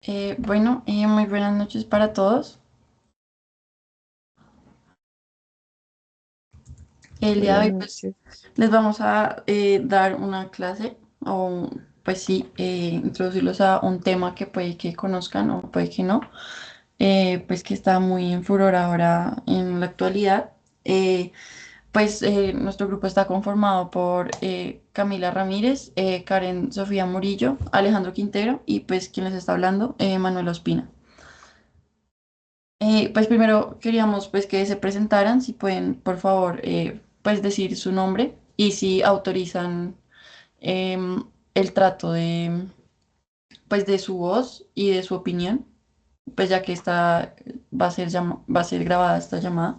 Muy buenas noches para todos. El día Buenas de hoy, pues, noches. les vamos a dar una clase o, pues sí, introducirlos a un tema que puede que conozcan o puede que no, pues que está muy en furor ahora en la actualidad. Eh, Nuestro grupo está conformado por Camila Ramírez, Karen Sofía Murillo, Alejandro Quintero y pues quien les está hablando, Manuel Ospina. Pues primero queríamos pues que se presentaran, si pueden por favor pues decir su nombre y si autorizan el trato de pues de su voz y de su opinión, pues ya que va a ser grabada esta llamada.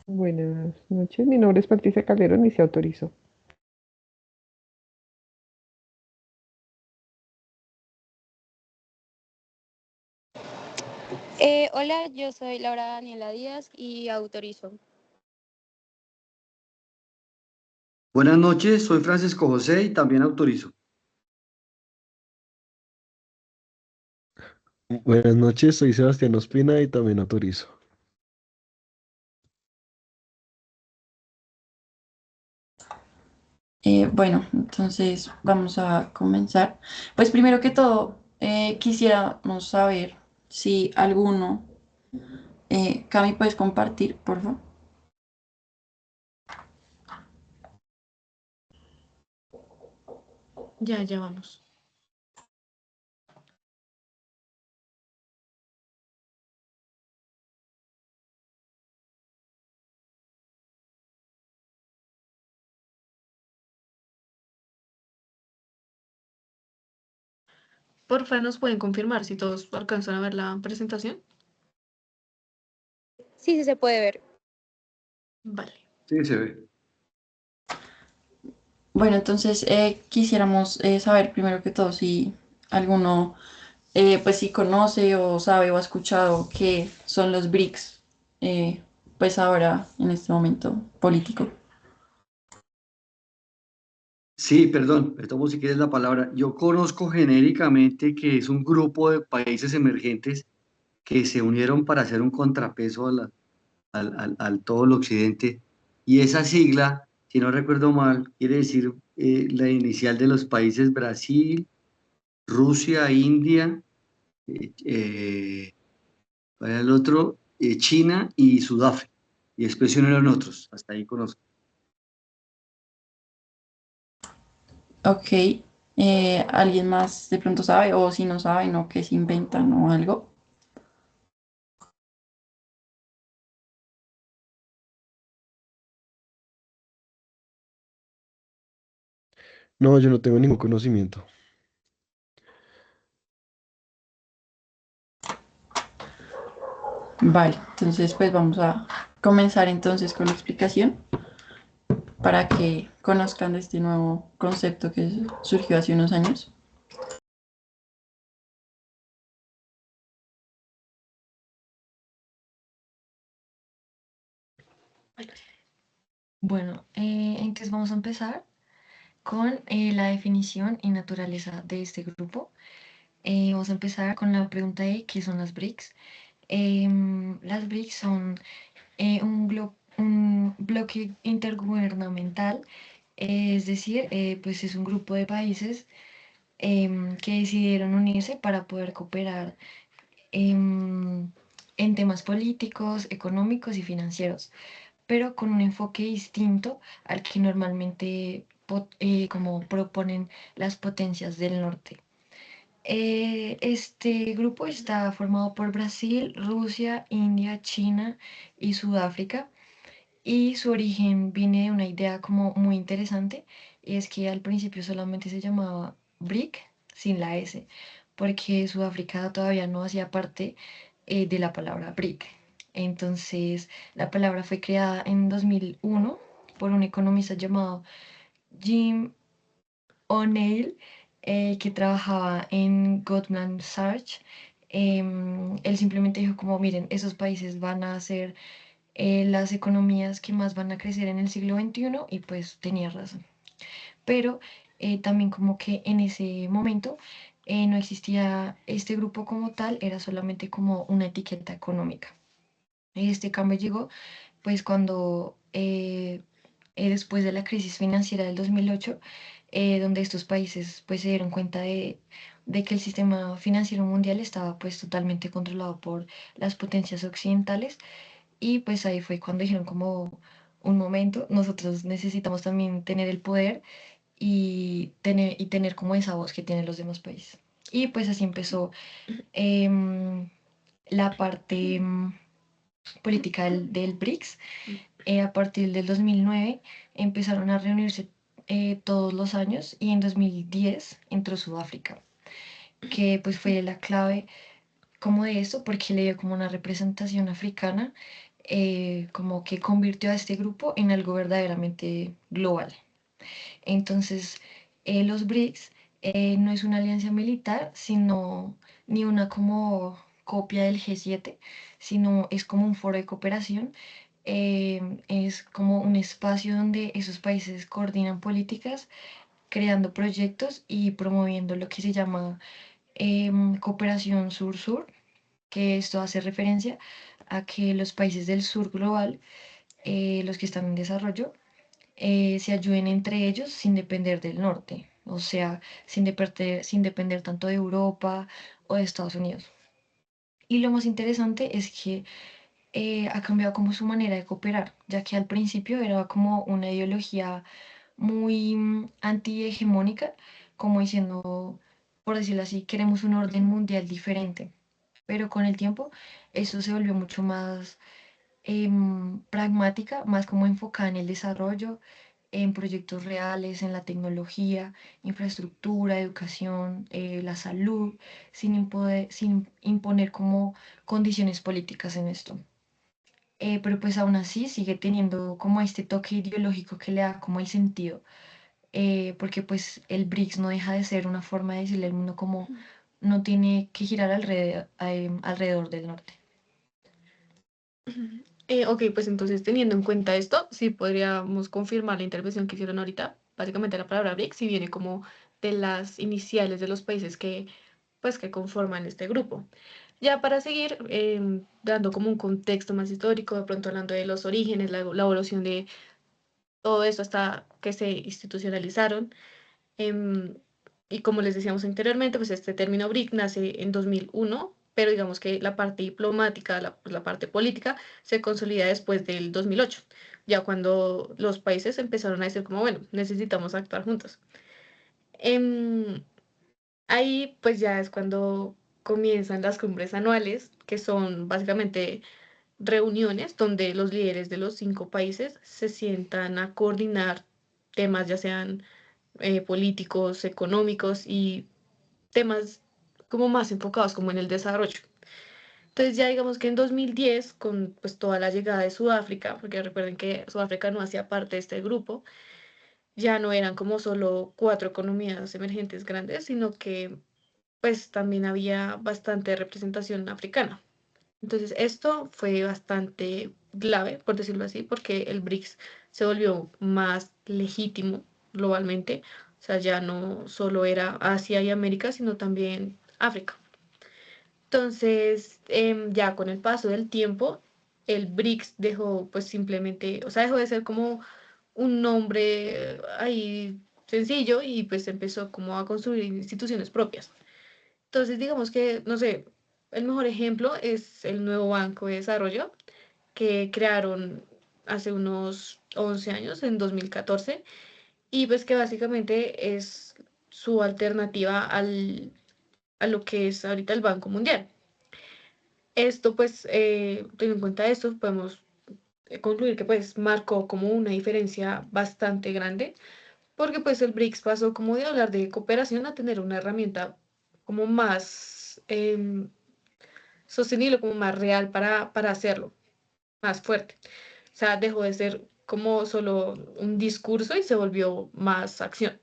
Buenas noches. Mi nombre es Patricia Calderón y se autorizó. Hola, yo soy Laura Daniela Díaz y autorizo. Buenas noches, soy Francisco José y también autorizo. Buenas noches, soy Sebastián Ospina y también autorizo. Entonces vamos a comenzar. Pues primero que todo, quisiéramos saber si alguno, Cami, puedes compartir, por favor. Ya vamos. Porfa, ¿nos pueden confirmar si todos alcanzan a ver la presentación? Sí, sí se puede ver. Vale. Sí, se ve. Bueno, entonces quisiéramos saber primero que todo si alguno, pues si conoce o sabe o ha escuchado qué son los BRICS, pues ahora en este momento político. Sí, perdón, tomo si quieres la palabra. Yo conozco genéricamente que es un grupo de países emergentes que se unieron para hacer un contrapeso al todo el occidente. Y esa sigla, si no recuerdo mal, quiere decir la inicial de los países Brasil, Rusia, India, ¿cuál era el otro? China y Sudáfrica. Y después se unieron otros. Hasta ahí conozco. Ok, ¿alguien más de pronto sabe o si no saben o que se inventan o algo? No, yo no tengo ningún conocimiento. Vale, entonces pues vamos a comenzar entonces con la explicación para que conozcan de este nuevo concepto que surgió hace unos años. Bueno, entonces vamos a empezar con la definición y naturaleza de este grupo. Vamos a empezar con la pregunta de qué son las BRICS. Las BRICS son un bloque intergubernamental, es decir, pues es un grupo de países que decidieron unirse para poder cooperar em, en temas políticos, económicos y financieros, pero con un enfoque distinto al que normalmente como proponen las potencias del norte. Este grupo está formado por Brasil, Rusia, India, China y Sudáfrica, y su origen viene de una idea como muy interesante, y es que al principio solamente se llamaba BRIC sin la S, porque Sudáfrica todavía no hacía parte de la palabra BRIC. Entonces, la palabra fue creada en 2001 por un economista llamado Jim O'Neill, que trabajaba en Goldman Sachs. Él simplemente dijo como, miren, esos países van a ser las economías que más van a crecer en el siglo XXI, y pues tenía razón. Pero también como que en ese momento no existía este grupo como tal, era solamente como una etiqueta económica. Este cambio llegó pues cuando después de la crisis financiera del 2008, donde estos países pues se dieron cuenta de que el sistema financiero mundial estaba pues totalmente controlado por las potencias occidentales, y pues ahí fue cuando dijeron como un momento, nosotros necesitamos también tener el poder y tener como esa voz que tienen los demás países. Y pues así empezó em, la parte política del BRICS. A partir del 2009 empezaron a reunirse todos los años, y en 2010 entró Sudáfrica, que pues fue la clave como de esto, porque le dio como una representación africana, como que convirtió a este grupo en algo verdaderamente global. Entonces, los BRICS no es una alianza militar, sino ni una como copia del G7, sino es como un foro de cooperación. Es como un espacio donde esos países coordinan políticas, creando proyectos y promoviendo lo que se llama cooperación sur-sur, que esto hace referencia a que los países del sur global, los que están en desarrollo, se ayuden entre ellos sin depender del norte, o sea, sin depender tanto de Europa o de Estados Unidos. Y lo más interesante es que ha cambiado como su manera de cooperar, ya que al principio era como una ideología muy antihegemónica, como diciendo, por decirlo así, queremos un orden mundial diferente. Pero con el tiempo eso se volvió mucho más pragmática, más como enfocada en el desarrollo, en proyectos reales, en la tecnología, infraestructura, educación, la salud, sin imponer como condiciones políticas en esto. Pero pues aún así sigue teniendo como este toque ideológico que le da como el sentido, porque pues el BRICS no deja de ser una forma de decirle al mundo como no tiene que girar alrededor del norte. Ok, pues entonces teniendo en cuenta esto, sí podríamos confirmar la intervención que hicieron ahorita. Básicamente la palabra BRICS sí viene como de las iniciales de los países que, pues, que conforman este grupo. Ya para seguir dando como un contexto más histórico, de pronto hablando de los orígenes, la evolución de todo esto hasta que se institucionalizaron. em, y como les decíamos anteriormente, pues este término BRIC nace en 2001, pero digamos que la parte diplomática, la parte política, se consolida después del 2008, ya cuando los países empezaron a decir como, bueno, necesitamos actuar juntos. Em, Ahí pues ya es cuando comienzan las cumbres anuales, que son básicamente reuniones donde los líderes de los 5 países se sientan a coordinar temas, ya sean políticos, económicos y temas como más enfocados como en el desarrollo. Entonces ya digamos que en 2010, con pues toda la llegada de Sudáfrica, porque recuerden que Sudáfrica no hacía parte de este grupo, ya no eran como solo 4 economías emergentes grandes, sino que pues también había bastante representación africana. Entonces esto fue bastante clave, por decirlo así, porque el BRICS se volvió más legítimo globalmente. O sea, ya no solo era Asia y América, sino también África. Entonces, ya con el paso del tiempo, el BRICS dejó pues simplemente, o sea, dejó de ser como un nombre ahí sencillo y pues empezó como a construir instituciones propias. Entonces, digamos que, no sé, el mejor ejemplo es el nuevo Banco de Desarrollo que crearon hace unos 11 años, en 2014, y pues que básicamente es su alternativa a lo que es ahorita el Banco Mundial. Esto, pues, teniendo en cuenta esto, podemos concluir que pues marcó como una diferencia bastante grande, porque pues el BRICS pasó como de hablar de cooperación a tener una herramienta como más sostenible, como más real para hacerlo, más fuerte. O sea, dejó de ser como solo un discurso y se volvió más acción.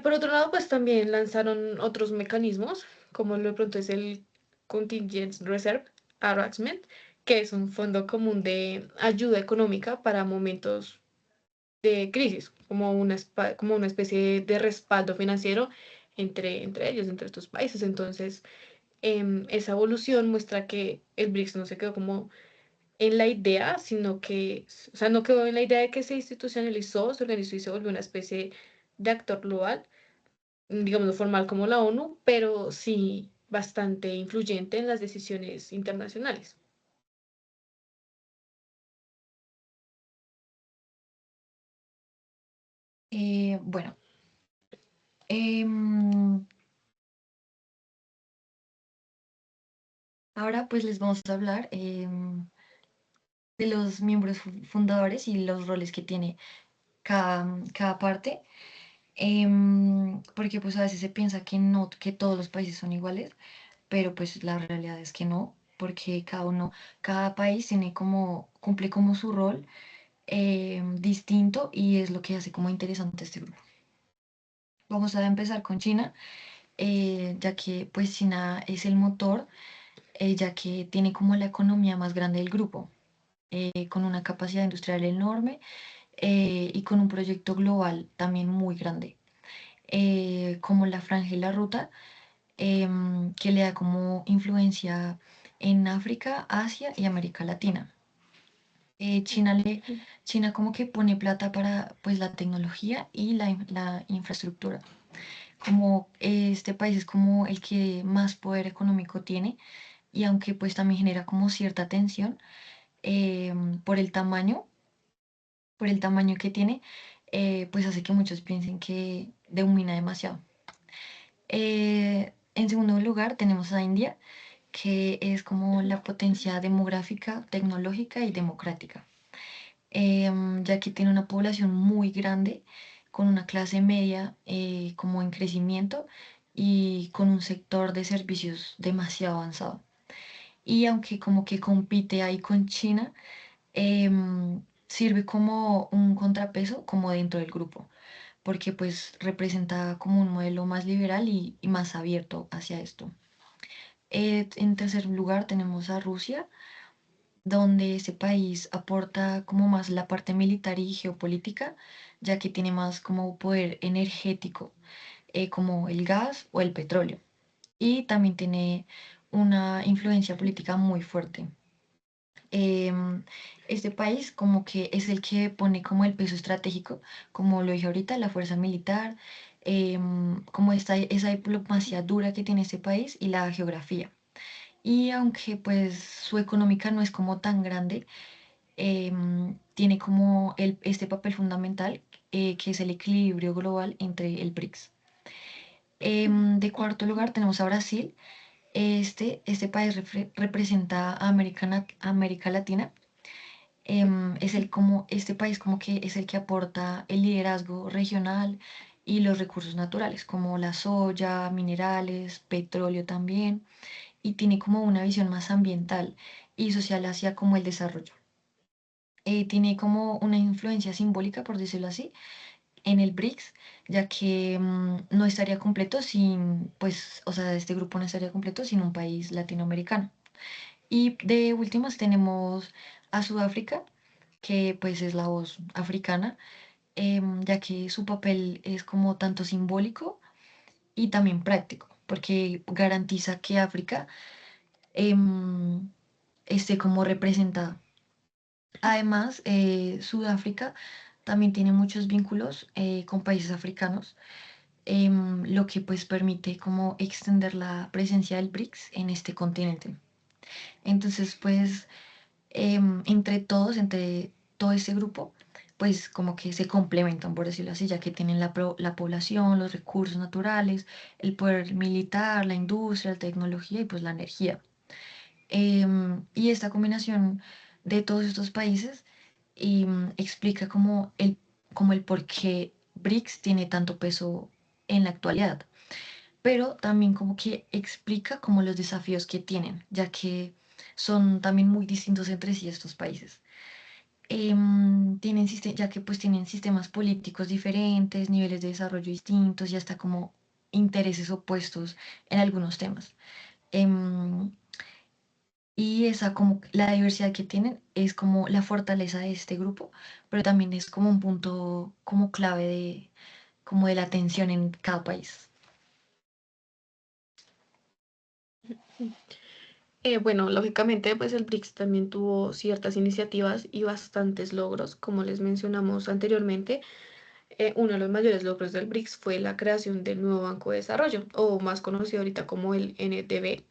Por otro lado, pues también lanzaron otros mecanismos, como lo de pronto es el Contingent Reserve Arrangement, que es un fondo común de ayuda económica para momentos de crisis, como una especie de respaldo financiero entre ellos, entre estos países. Entonces, esa evolución muestra que el BRICS no se quedó como en la idea, sino que, o sea, no quedó en la idea de que se institucionalizó, se organizó y se volvió una especie de actor global, digamos, no formal como la ONU, pero sí bastante influyente en las decisiones internacionales. Bueno, em, ahora pues les vamos a hablar de los miembros fundadores y los roles que tiene cada parte. Porque pues a veces se piensa que no, que todos los países son iguales, pero pues la realidad es que no, porque cada país tiene cumple como su rol distinto y es lo que hace como interesante este grupo. Vamos a empezar con China, ya que pues China es el motor, ya que tiene como la economía más grande del grupo, con una capacidad industrial enorme y con un proyecto global también muy grande, como la Franja y la Ruta, que le da como influencia en África, Asia y América Latina. Eh, China, le, China como que pone plata para pues la tecnología y la infraestructura. Como este país es como el que más poder económico tiene y aunque pues también genera como cierta tensión por por el tamaño que tiene, pues hace que muchos piensen que domina demasiado. En segundo lugar tenemos a India, que es como la potencia demográfica, tecnológica y democrática, ya que tiene una población muy grande, con una clase media como en crecimiento y con un sector de servicios demasiado avanzado. Y aunque como que compite ahí con China, sirve como un contrapeso como dentro del grupo, porque pues representa como un modelo más liberal y más abierto hacia esto. En tercer lugar tenemos a Rusia, donde ese país aporta como más la parte militar y geopolítica, ya que tiene más como poder energético, como el gas o el petróleo. Y también tiene una influencia política muy fuerte. Em, este país como que es el que pone como el peso estratégico, como lo dije ahorita, la fuerza militar, como esa diplomacia dura que tiene este país y la geografía. Y aunque pues su económica no es como tan grande, tiene como este papel fundamental que es el equilibrio global entre el BRICS. De cuarto lugar tenemos a Brasil. Este país representa a América Latina. Es este país como que es el que aporta el liderazgo regional y los recursos naturales, como la soya, minerales, petróleo también, y tiene como una visión más ambiental y social hacia como el desarrollo. Tiene como una influencia simbólica, por decirlo así, en el BRICS, ya que no estaría completo sin, pues, o sea, este grupo no estaría completo sin un país latinoamericano. Y de últimas tenemos a Sudáfrica, que pues es la voz africana, ya que su papel es como tanto simbólico y también práctico, porque garantiza que África em, esté como representada. Además, Sudáfrica también tiene muchos vínculos con países africanos, lo que pues permite como extender la presencia del BRICS en este continente. Entonces, pues, entre todo este grupo, pues como que se complementan, por decirlo así, ya que tienen la población, los recursos naturales, el poder militar, la industria, la tecnología y pues la energía. Y esta combinación de todos estos países explica como el por qué BRICS tiene tanto peso en la actualidad, pero también como que explica como los desafíos que tienen, ya que son también muy distintos entre sí estos países. Ya que pues tienen sistemas políticos diferentes, niveles de desarrollo distintos y hasta como intereses opuestos en algunos temas. Em, Y esa como la diversidad que tienen es como la fortaleza de este grupo, pero también es como un punto como clave de como de la atención en cada país. Bueno, lógicamente, pues el BRICS también tuvo ciertas iniciativas y bastantes logros, como les mencionamos anteriormente. Uno de los mayores logros del BRICS fue la creación del nuevo Banco de Desarrollo, o más conocido ahorita como el NDB.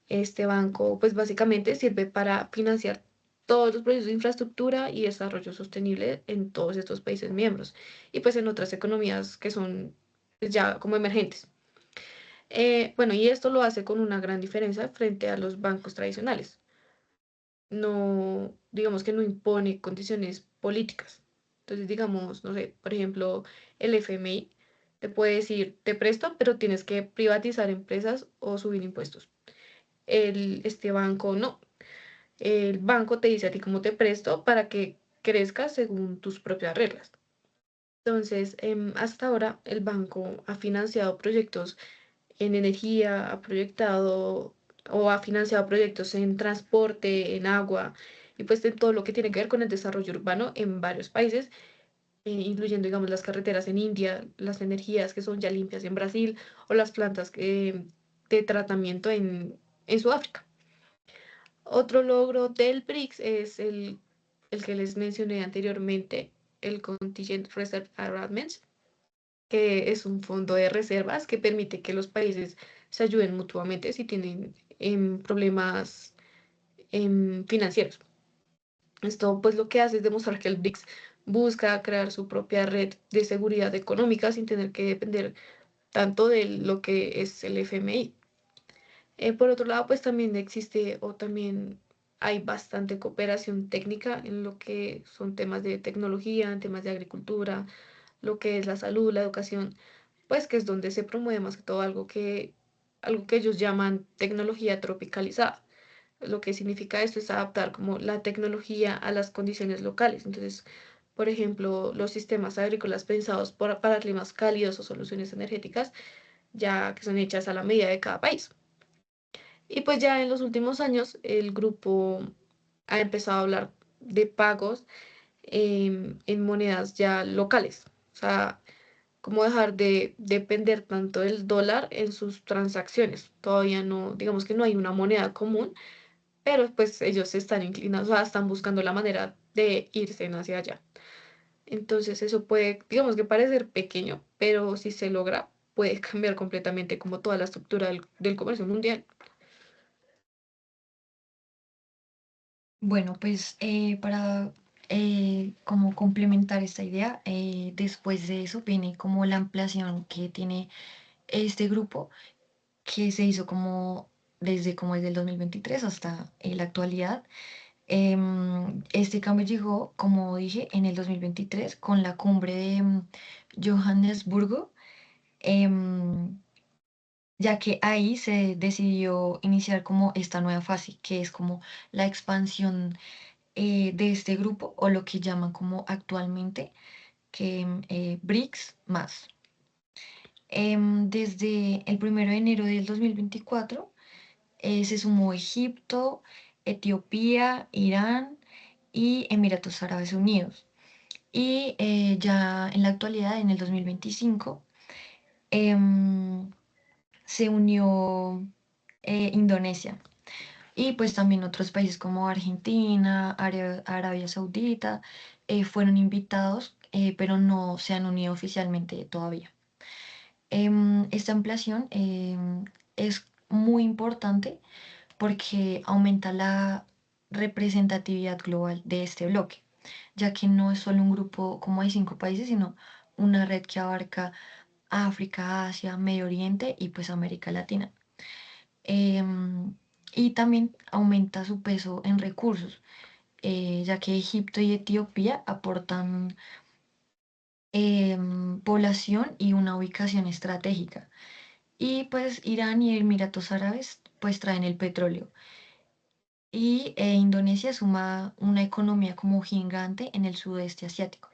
Este banco, pues básicamente sirve para financiar todos los proyectos de infraestructura y desarrollo sostenible en todos estos países miembros y pues en otras economías que son pues, ya como emergentes. Bueno, y esto lo hace con una gran diferencia frente a los bancos tradicionales. No, digamos que no impone condiciones políticas. Entonces, digamos, no sé, por ejemplo, el FMI te puede decir, te presto, pero tienes que privatizar empresas o subir impuestos. Este banco no. El banco te dice a ti cómo te presto para que crezcas según tus propias reglas. Entonces, hasta ahora el banco ha financiado proyectos en energía, ha proyectado o ha financiado proyectos en transporte, en agua y pues en todo lo que tiene que ver con el desarrollo urbano en varios países, incluyendo, digamos, las carreteras en India, las energías que son ya limpias en Brasil o las plantas de tratamiento en Sudáfrica. Otro logro del BRICS es el que les mencioné anteriormente, el Contingent Reserve Arrangements, que es un fondo de reservas que permite que los países se ayuden mutuamente si tienen problemas financieros. Esto pues lo que hace es demostrar que el BRICS busca crear su propia red de seguridad económica sin tener que depender tanto de lo que es el FMI. Por otro lado, pues también existe o también hay bastante cooperación técnica en lo que son temas de tecnología, en temas de agricultura, lo que es la salud, la educación, pues que es donde se promueve más que todo algo que ellos llaman tecnología tropicalizada. Lo que significa esto es adaptar como la tecnología a las condiciones locales. Entonces, por ejemplo, los sistemas agrícolas pensados para climas cálidos o soluciones energéticas, ya que son hechas a la medida de cada país. Y pues ya en los últimos años el grupo ha empezado a hablar de pagos en monedas ya locales. O sea, como dejar de depender tanto del dólar en sus transacciones. Todavía no, digamos que no hay una moneda común, pero pues ellos están inclinados, o sea, están buscando la manera de irse hacia allá. Entonces eso puede, digamos que parecer pequeño, pero si se logra, puede cambiar completamente como toda la estructura del comercio mundial. Bueno, pues para como complementar esta idea, después de eso viene como la ampliación que tiene este grupo, que se hizo como desde el 2023 hasta la actualidad. Este cambio llegó, como dije, en el 2023 con la cumbre de Johannesburgo, em, ya que ahí se decidió iniciar como esta nueva fase, que es como la expansión de este grupo o lo que llaman como actualmente que BRICS más. Desde el 1 de enero del 2024 se sumó Egipto, Etiopía, Irán y Emiratos Árabes Unidos. Y ya en la actualidad, en el 2025, em, se unió Indonesia. Y pues también otros países como Argentina, Arabia Saudita fueron invitados, pero no se han unido oficialmente todavía. Esta ampliación es muy importante porque aumenta la representatividad global de este bloque, ya que no es solo un grupo como hay 5 países, sino una red que abarca África, Asia, Medio Oriente y pues América Latina. Em, y también aumenta su peso en recursos, ya que Egipto y Etiopía aportan población y una ubicación estratégica. Y pues Irán y Emiratos Árabes pues traen el petróleo. Y Indonesia suma una economía como gigante en el sudeste asiático.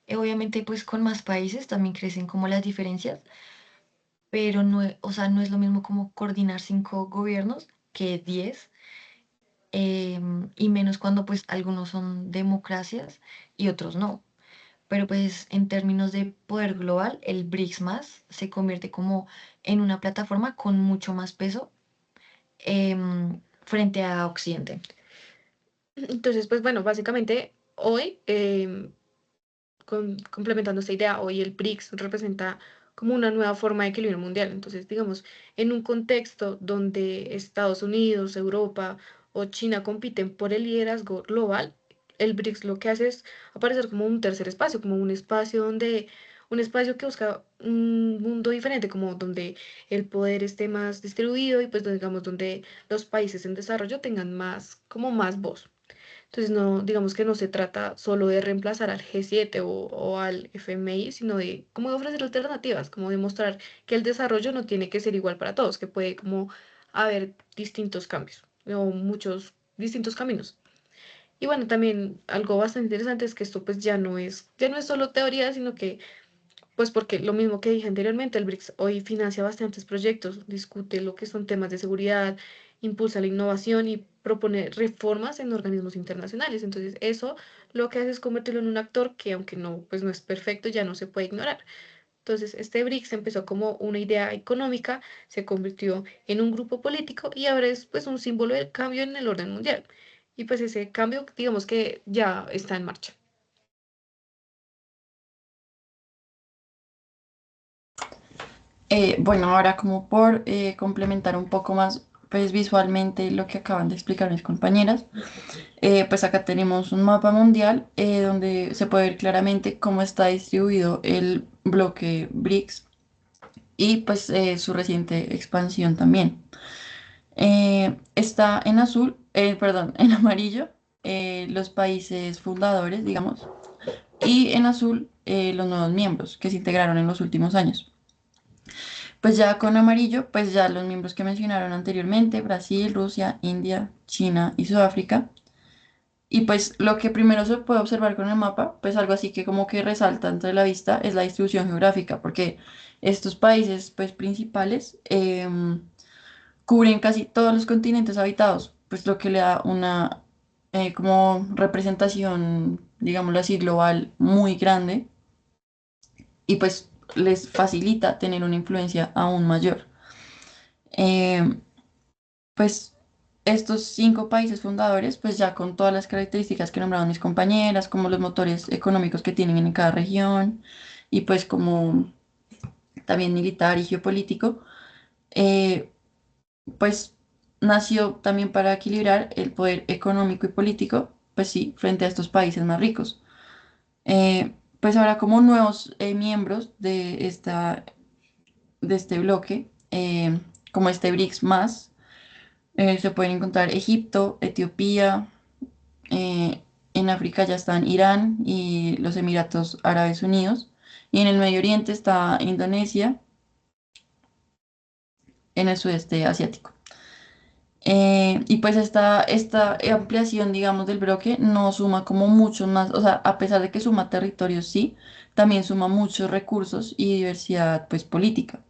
Obviamente pues con más países también crecen como las diferencias, pero no, o sea, no es lo mismo como coordinar 5 gobiernos que 10. y menos cuando pues algunos son democracias y otros no. Pero pues en términos de poder global, el BRICS más se convierte como en una plataforma con mucho más peso frente a Occidente. Entonces, pues bueno, básicamente hoy, complementando esta idea, hoy el BRICS representa como una nueva forma de equilibrio mundial. Entonces, digamos, en un contexto donde Estados Unidos, Europa o China compiten por el liderazgo global, el BRICS lo que hace es aparecer como un tercer espacio, como un espacio que busca un mundo diferente, como donde el poder esté más distribuido y pues digamos donde los países en desarrollo tengan más, como más voz. Entonces, no, digamos que no se trata solo de reemplazar al G7 o al FMI, sino de cómo de ofrecer alternativas, como demostrar que el desarrollo no tiene que ser igual para todos, que puede como haber distintos cambios o muchos distintos caminos. Y bueno, también algo bastante interesante es que esto pues ya no es solo teoría, sino que pues porque lo mismo que dije anteriormente, el BRICS hoy financia bastantes proyectos, discute lo que son temas de seguridad, impulsa la innovación y propone reformas en organismos internacionales. Entonces, eso lo que hace es convertirlo en un actor que, aunque no, pues no es perfecto, ya no se puede ignorar. Entonces, este BRICS empezó como una idea económica, se convirtió en un grupo político y ahora es pues un símbolo del cambio en el orden mundial. Y pues ese cambio, digamos que ya está en marcha. Bueno, ahora como por complementar un poco más, pues visualmente lo que acaban de explicar mis compañeras, pues acá tenemos un mapa mundial donde se puede ver claramente cómo está distribuido el bloque BRICS y pues su reciente expansión también. Está en azul, perdón, en amarillo, los países fundadores, digamos, y en azul los nuevos miembros que se integraron en los últimos años. Pues ya con amarillo, pues ya los miembros que mencionaron anteriormente, Brasil, Rusia, India, China y Sudáfrica. Y pues lo que primero se puede observar con el mapa, pues algo así que como que resalta entre la vista es la distribución geográfica, porque estos países pues principales cubren casi todos los continentes habitados, pues lo que le da una como representación, digámoslo así, global muy grande y pues les facilita tener una influencia aún mayor. Eh, pues estos 5 países fundadores, pues ya con todas las características que nombraron mis compañeras, como los motores económicos que tienen en cada región y pues como también militar y geopolítico, eh, pues nació también para equilibrar el poder económico y político, pues sí, frente a estos países más ricos. Pues ahora como nuevos miembros de este bloque, como este BRICS más, se pueden encontrar Egipto, Etiopía, en África ya están Irán y los Emiratos Árabes Unidos, y en el Medio Oriente está Indonesia, en el sudeste asiático. Y pues esta ampliación, digamos, del bloque no suma como mucho más, o sea, a pesar de que suma territorios, sí, también suma muchos recursos y diversidad, pues, política.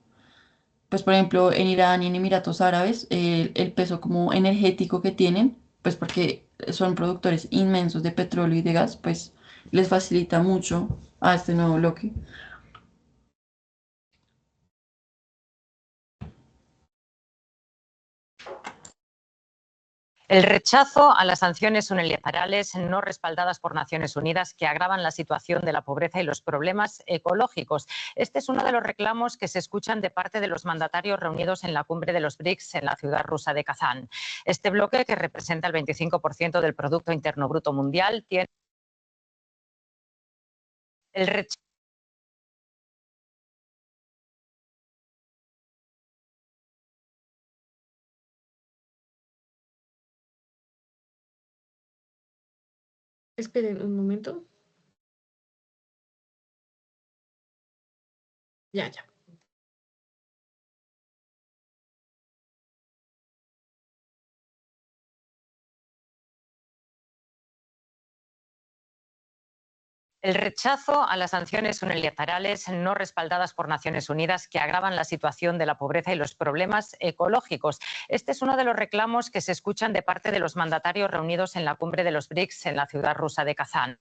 Pues, por ejemplo, en Irán y en Emiratos Árabes, el peso como energético que tienen, pues porque son productores inmensos de petróleo y de gas, pues les facilita mucho a este nuevo bloque. El rechazo a las sanciones unilaterales no respaldadas por Naciones Unidas que agravan la situación de la pobreza y los problemas ecológicos. Este es uno de los reclamos que se escuchan de parte de los mandatarios reunidos en la cumbre de los BRICS en la ciudad rusa de Kazán. Este bloque, que representa el 25% del Producto Interno Bruto Mundial, tiene el rechazo. Esperen un momento. Ya, ya. El rechazo a las sanciones unilaterales no respaldadas por Naciones Unidas que agravan la situación de la pobreza y los problemas ecológicos. Este es uno de los reclamos que se escuchan de parte de los mandatarios reunidos en la cumbre de los BRICS en la ciudad rusa de Kazán.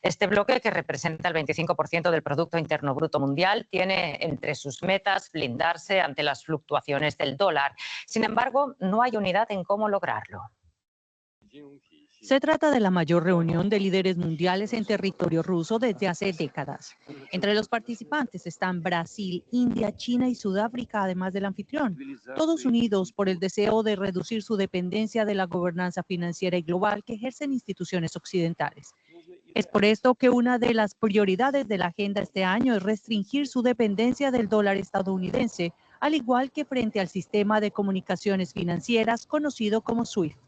Este bloque, que representa el 25% del Producto Interno Bruto mundial, tiene entre sus metas blindarse ante las fluctuaciones del dólar. Sin embargo, no hay unidad en cómo lograrlo. Se trata de la mayor reunión de líderes mundiales en territorio ruso desde hace décadas. Entre los participantes están Brasil, India, China y Sudáfrica, además del anfitrión, todos unidos por el deseo de reducir su dependencia de la gobernanza financiera y global que ejercen instituciones occidentales. Es por esto que una de las prioridades de la agenda este año es restringir su dependencia del dólar estadounidense, al igual que frente al sistema de comunicaciones financieras conocido como SWIFT.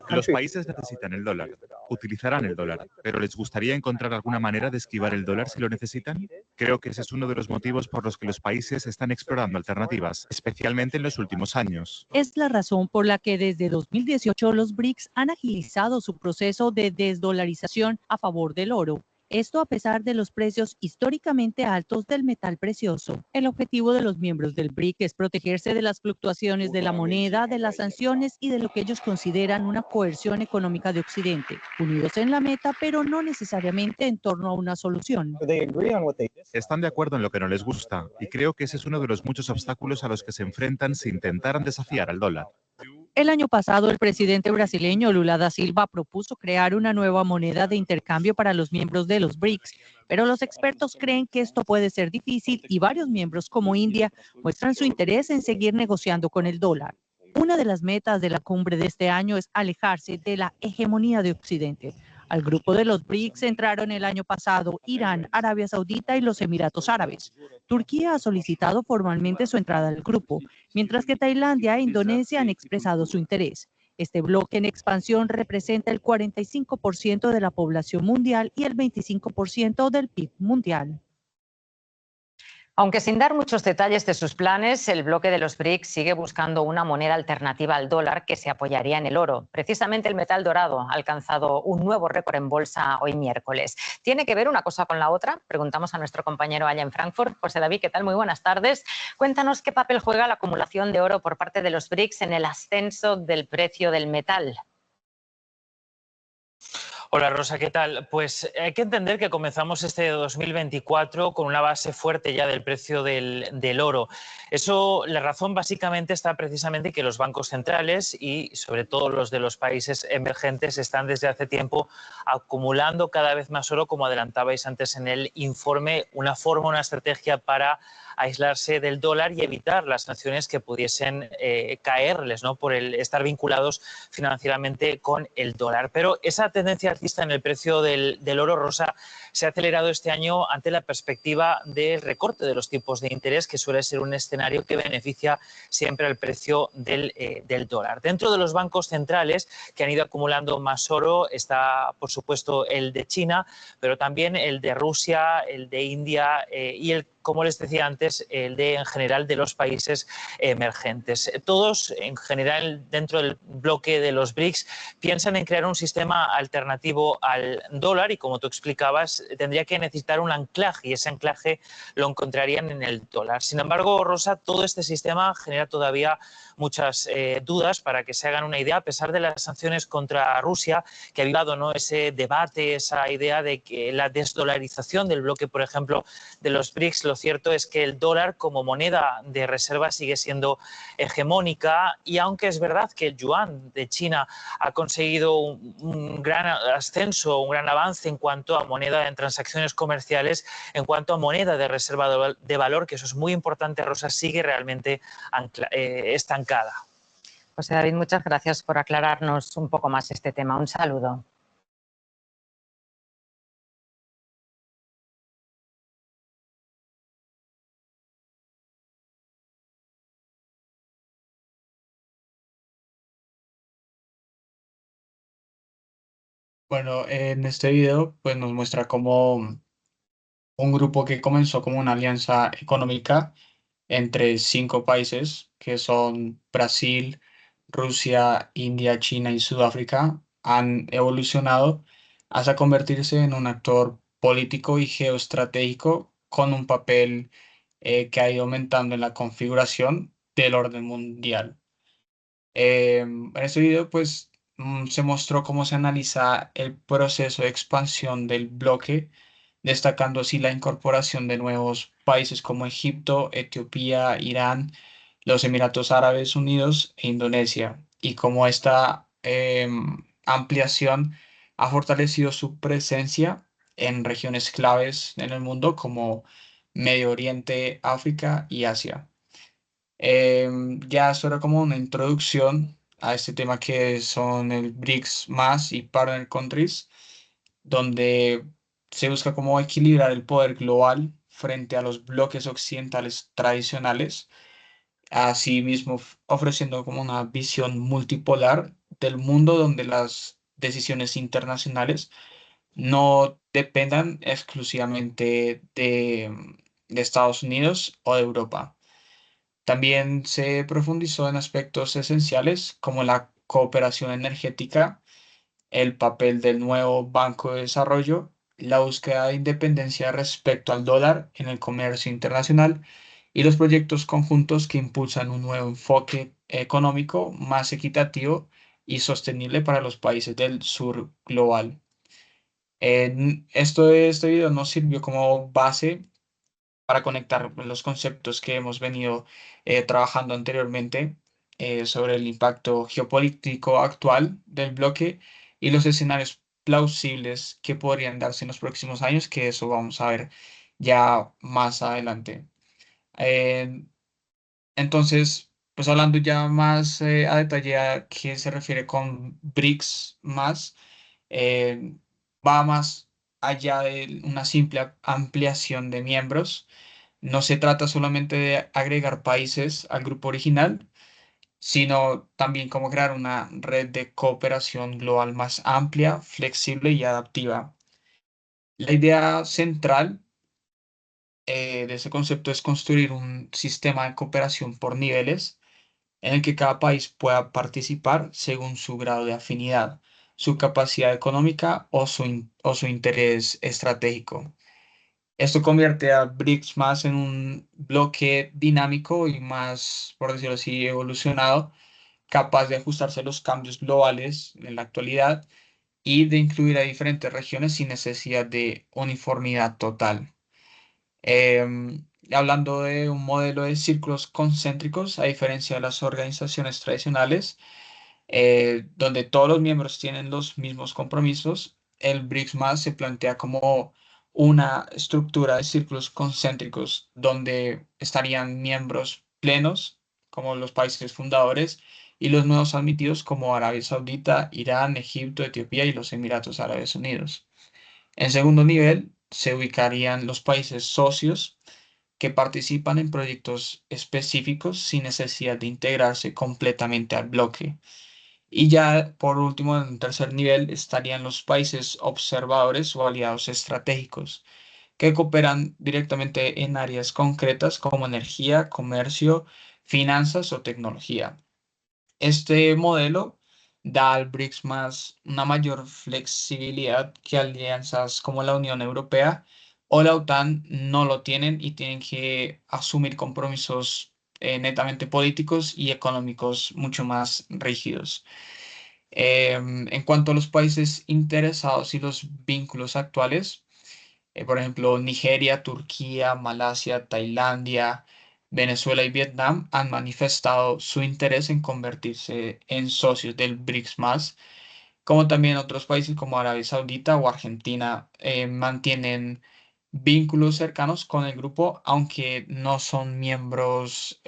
Los países necesitan el dólar, utilizarán el dólar, pero ¿les gustaría encontrar alguna manera de esquivar el dólar si lo necesitan? Creo que ese es uno de los motivos por los que los países están explorando alternativas, especialmente en los últimos años. Es la razón por la que desde 2018 los BRICS han agilizado su proceso de desdolarización a favor del oro. Esto a pesar de los precios históricamente altos del metal precioso. El objetivo de los miembros del BRIC es protegerse de las fluctuaciones de la moneda, de las sanciones y de lo que ellos consideran una coerción económica de Occidente. Unidos en la meta, pero no necesariamente en torno a una solución. Están de acuerdo en lo que no les gusta, y creo que ese es uno de los muchos obstáculos a los que se enfrentan si intentaran desafiar al dólar. El año pasado, el presidente brasileño Lula da Silva propuso crear una nueva moneda de intercambio para los miembros de los BRICS, pero los expertos creen que esto puede ser difícil y varios miembros como India muestran su interés en seguir negociando con el dólar. Una de las metas de la cumbre de este año es alejarse de la hegemonía de Occidente. Al grupo de los BRICS entraron el año pasado Irán, Arabia Saudita y los Emiratos Árabes. Turquía ha solicitado formalmente su entrada al grupo, mientras que Tailandia e Indonesia han expresado su interés. Este bloque en expansión representa el 45% de la población mundial y el 25% del PIB mundial. Aunque sin dar muchos detalles de sus planes, el bloque de los BRICS sigue buscando una moneda alternativa al dólar que se apoyaría en el oro. Precisamente el metal dorado ha alcanzado un nuevo récord en bolsa hoy miércoles. ¿Tiene que ver una cosa con la otra? Preguntamos a nuestro compañero allá en Frankfurt. José David, ¿qué tal? Muy buenas tardes. Cuéntanos qué papel juega la acumulación de oro por parte de los BRICS en el ascenso del precio del metal. Hola Rosa, ¿qué tal? Pues hay que entender que comenzamos este 2024 con una base fuerte ya del precio del oro. Eso, la razón básicamente está precisamente que los bancos centrales y sobre todo los de los países emergentes están desde hace tiempo acumulando cada vez más oro, como adelantabais antes en el informe, una forma, una estrategia para aislarse del dólar y evitar las sanciones que pudiesen caerles, ¿no?, por el estar vinculados financieramente con el dólar. Pero esa tendencia alcista en el precio del oro, Rosa, se ha acelerado este año ante la perspectiva del recorte de los tipos de interés, que suele ser un escenario que beneficia siempre al precio del dólar. Dentro de los bancos centrales que han ido acumulando más oro está, por supuesto, el de China, pero también el de Rusia, el de India y el, como les decía antes, el de, en general, de los países emergentes. Todos, en general, dentro del bloque de los BRICS, piensan en crear un sistema alternativo al dólar y, como tú explicabas, tendría que necesitar un anclaje y ese anclaje lo encontrarían en el dólar. Sin embargo, Rosa, todo este sistema genera todavía muchas dudas. Para que se hagan una idea, a pesar de las sanciones contra Rusia, que ha habido, ¿no?, ese debate, esa idea de que la desdolarización del bloque, por ejemplo, de los BRICS, lo cierto es que el dólar como moneda de reserva sigue siendo hegemónica, y aunque es verdad que el yuan de China ha conseguido un gran ascenso, un gran avance en cuanto a moneda en transacciones comerciales, en cuanto a moneda de reserva de valor, que eso es muy importante, Rosa, sigue realmente estancada. José David, muchas gracias por aclararnos un poco más este tema. Un saludo. Bueno, en este video pues nos muestra como un grupo que comenzó como una alianza económica entre 5 países que son Brasil, Rusia, India, China y Sudáfrica. Han evolucionado hasta convertirse en un actor político y geoestratégico con un papel que ha ido aumentando en la configuración del orden mundial. En este video, pues, se mostró cómo se analiza el proceso de expansión del bloque, destacando así la incorporación de nuevos países como Egipto, Etiopía, Irán, los Emiratos Árabes Unidos e Indonesia, y cómo esta ampliación ha fortalecido su presencia en regiones claves en el mundo como Medio Oriente, África y Asia. Ya esto era como una introducción a este tema que son el BRICS más y Partner Countries, donde se busca cómo equilibrar el poder global frente a los bloques occidentales tradicionales, asimismo ofreciendo como una visión multipolar del mundo donde las decisiones internacionales no dependan exclusivamente de Estados Unidos o de Europa. También se profundizó en aspectos esenciales como la cooperación energética, el papel del nuevo Banco de Desarrollo, la búsqueda de independencia respecto al dólar en el comercio internacional y los proyectos conjuntos que impulsan un nuevo enfoque económico más equitativo y sostenible para los países del sur global. Este video nos sirvió como base para conectar los conceptos que hemos venido trabajando anteriormente sobre el impacto geopolítico actual del bloque y los escenarios plausibles que podrían darse en los próximos años, que eso vamos a ver ya más adelante. Eh, entonces, pues hablando ya más a detalle a qué se refiere con BRICS más, eh, va más allá de una simple ampliación de miembros. No se trata solamente de agregar países al grupo original, sino también como crear una red de cooperación global más amplia, flexible y adaptiva. La idea central de ese concepto es construir un sistema de cooperación por niveles en el que cada país pueda participar según su grado de afinidad, su capacidad económica o su interés estratégico. Esto convierte a BRICS más en un bloque dinámico y más, por decirlo así, evolucionado, capaz de ajustarse a los cambios globales en la actualidad y de incluir a diferentes regiones sin necesidad de uniformidad total. Hablando de un modelo de círculos concéntricos, a diferencia de las organizaciones tradicionales, donde todos los miembros tienen los mismos compromisos, el BRICS más se plantea como una estructura de círculos concéntricos donde estarían miembros plenos, como los países fundadores, y los nuevos admitidos como Arabia Saudita, Irán, Egipto, Etiopía y los Emiratos Árabes Unidos. En segundo nivel, se ubicarían los países socios que participan en proyectos específicos sin necesidad de integrarse completamente al bloque. Y ya por último, en tercer nivel, estarían los países observadores o aliados estratégicos, que cooperan directamente en áreas concretas como energía, comercio, finanzas o tecnología. Este modelo da al BRICS más una mayor flexibilidad que alianzas como la Unión Europea o la OTAN no lo tienen y tienen que asumir compromisos netamente políticos y económicos mucho más rígidos. En cuanto a los países interesados y los vínculos actuales, por ejemplo, Nigeria, Turquía, Malasia, Tailandia, Venezuela y Vietnam han manifestado su interés en convertirse en socios del BRICS más, como también otros países como Arabia Saudita o Argentina mantienen vínculos cercanos con el grupo, aunque no son miembros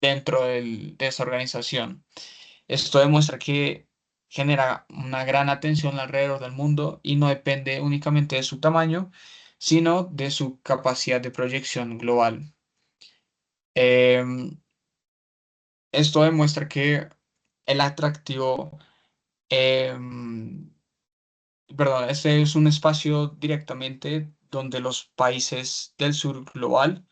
dentro de esa organización. Esto demuestra que genera una gran atención alrededor del mundo y no depende únicamente de su tamaño, sino de su capacidad de proyección global. Em, Esto demuestra que el atractivo, em, perdón, este es un espacio directamente donde los países del sur global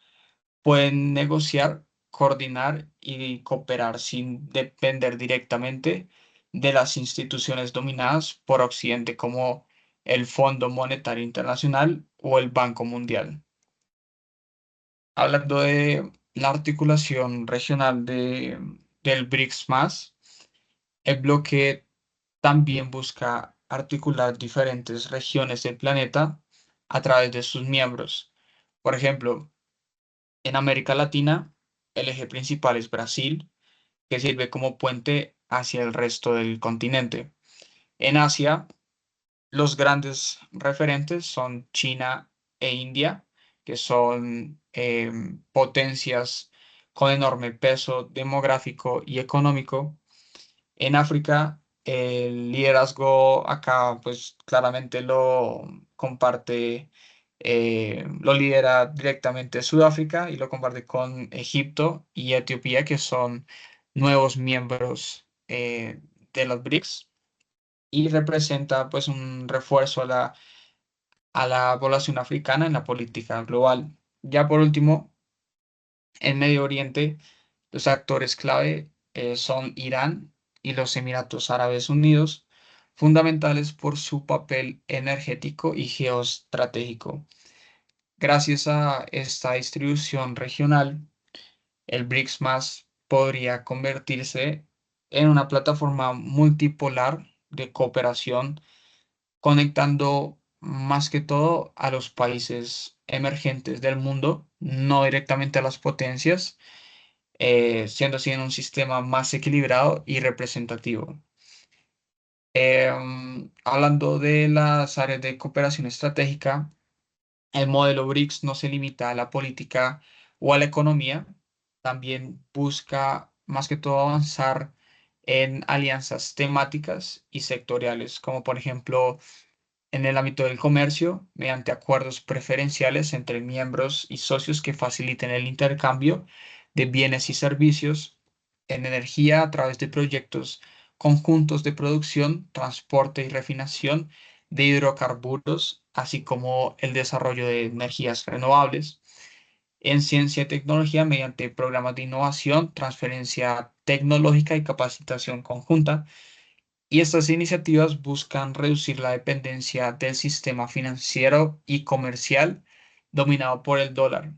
pueden negociar, coordinar y cooperar sin depender directamente de las instituciones dominadas por Occidente como el Fondo Monetario Internacional o el Banco Mundial. Hablando de la articulación regional del BRICS+, el bloque también busca articular diferentes regiones del planeta a través de sus miembros. Por ejemplo, en América Latina, el eje principal es Brasil, que sirve como puente hacia el resto del continente. En Asia, los grandes referentes son China e India, que son potencias con enorme peso demográfico y económico. En África, el liderazgo acá, pues claramente lo comparte, lo lidera directamente Sudáfrica y lo comparte con Egipto y Etiopía, que son nuevos miembros de los BRICS y representa pues un refuerzo a la población africana en la política global. Ya por último, en Medio Oriente, los actores clave son Irán y los Emiratos Árabes Unidos, fundamentales por su papel energético y geoestratégico. Gracias a esta distribución regional, el BRICS más podría convertirse en una plataforma multipolar de cooperación, conectando más que todo a los países emergentes del mundo, no directamente a las potencias, siendo así en un sistema más equilibrado y representativo. Hablando de las áreas de cooperación estratégica, el modelo BRICS no se limita a la política o a la economía, también busca más que todo avanzar en alianzas temáticas y sectoriales, como por ejemplo en el ámbito del comercio, mediante acuerdos preferenciales entre miembros y socios que faciliten el intercambio de bienes y servicios, en energía a través de proyectos conjuntos de producción, transporte y refinación de hidrocarburos, así como el desarrollo de energías renovables, en ciencia y tecnología mediante programas de innovación, transferencia tecnológica y capacitación conjunta, y estas iniciativas buscan reducir la dependencia del sistema financiero y comercial dominado por el dólar,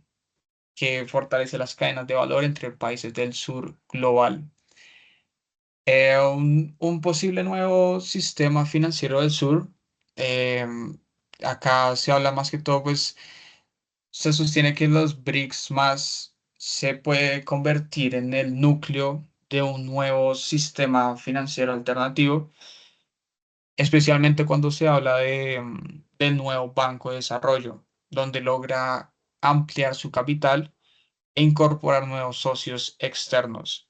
que fortalece las cadenas de valor entre países del sur global. Un posible nuevo sistema financiero del sur, em, acá se habla más que todo, pues se sostiene que los BRICS más se puede convertir en el núcleo de un nuevo sistema financiero alternativo, especialmente cuando se habla del nuevo Banco de Desarrollo, donde logra ampliar su capital e incorporar nuevos socios externos.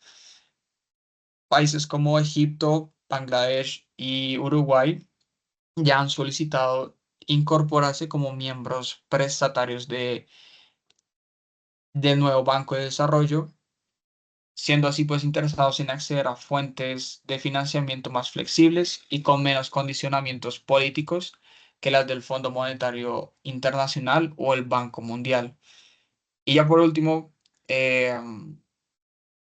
Países como Egipto, Bangladesh y Uruguay ya han solicitado incorporarse como miembros prestatarios del nuevo Banco de Desarrollo, siendo así pues interesados en acceder a fuentes de financiamiento más flexibles y con menos condicionamientos políticos que las del Fondo Monetario Internacional o el Banco Mundial. Y ya por último, eh,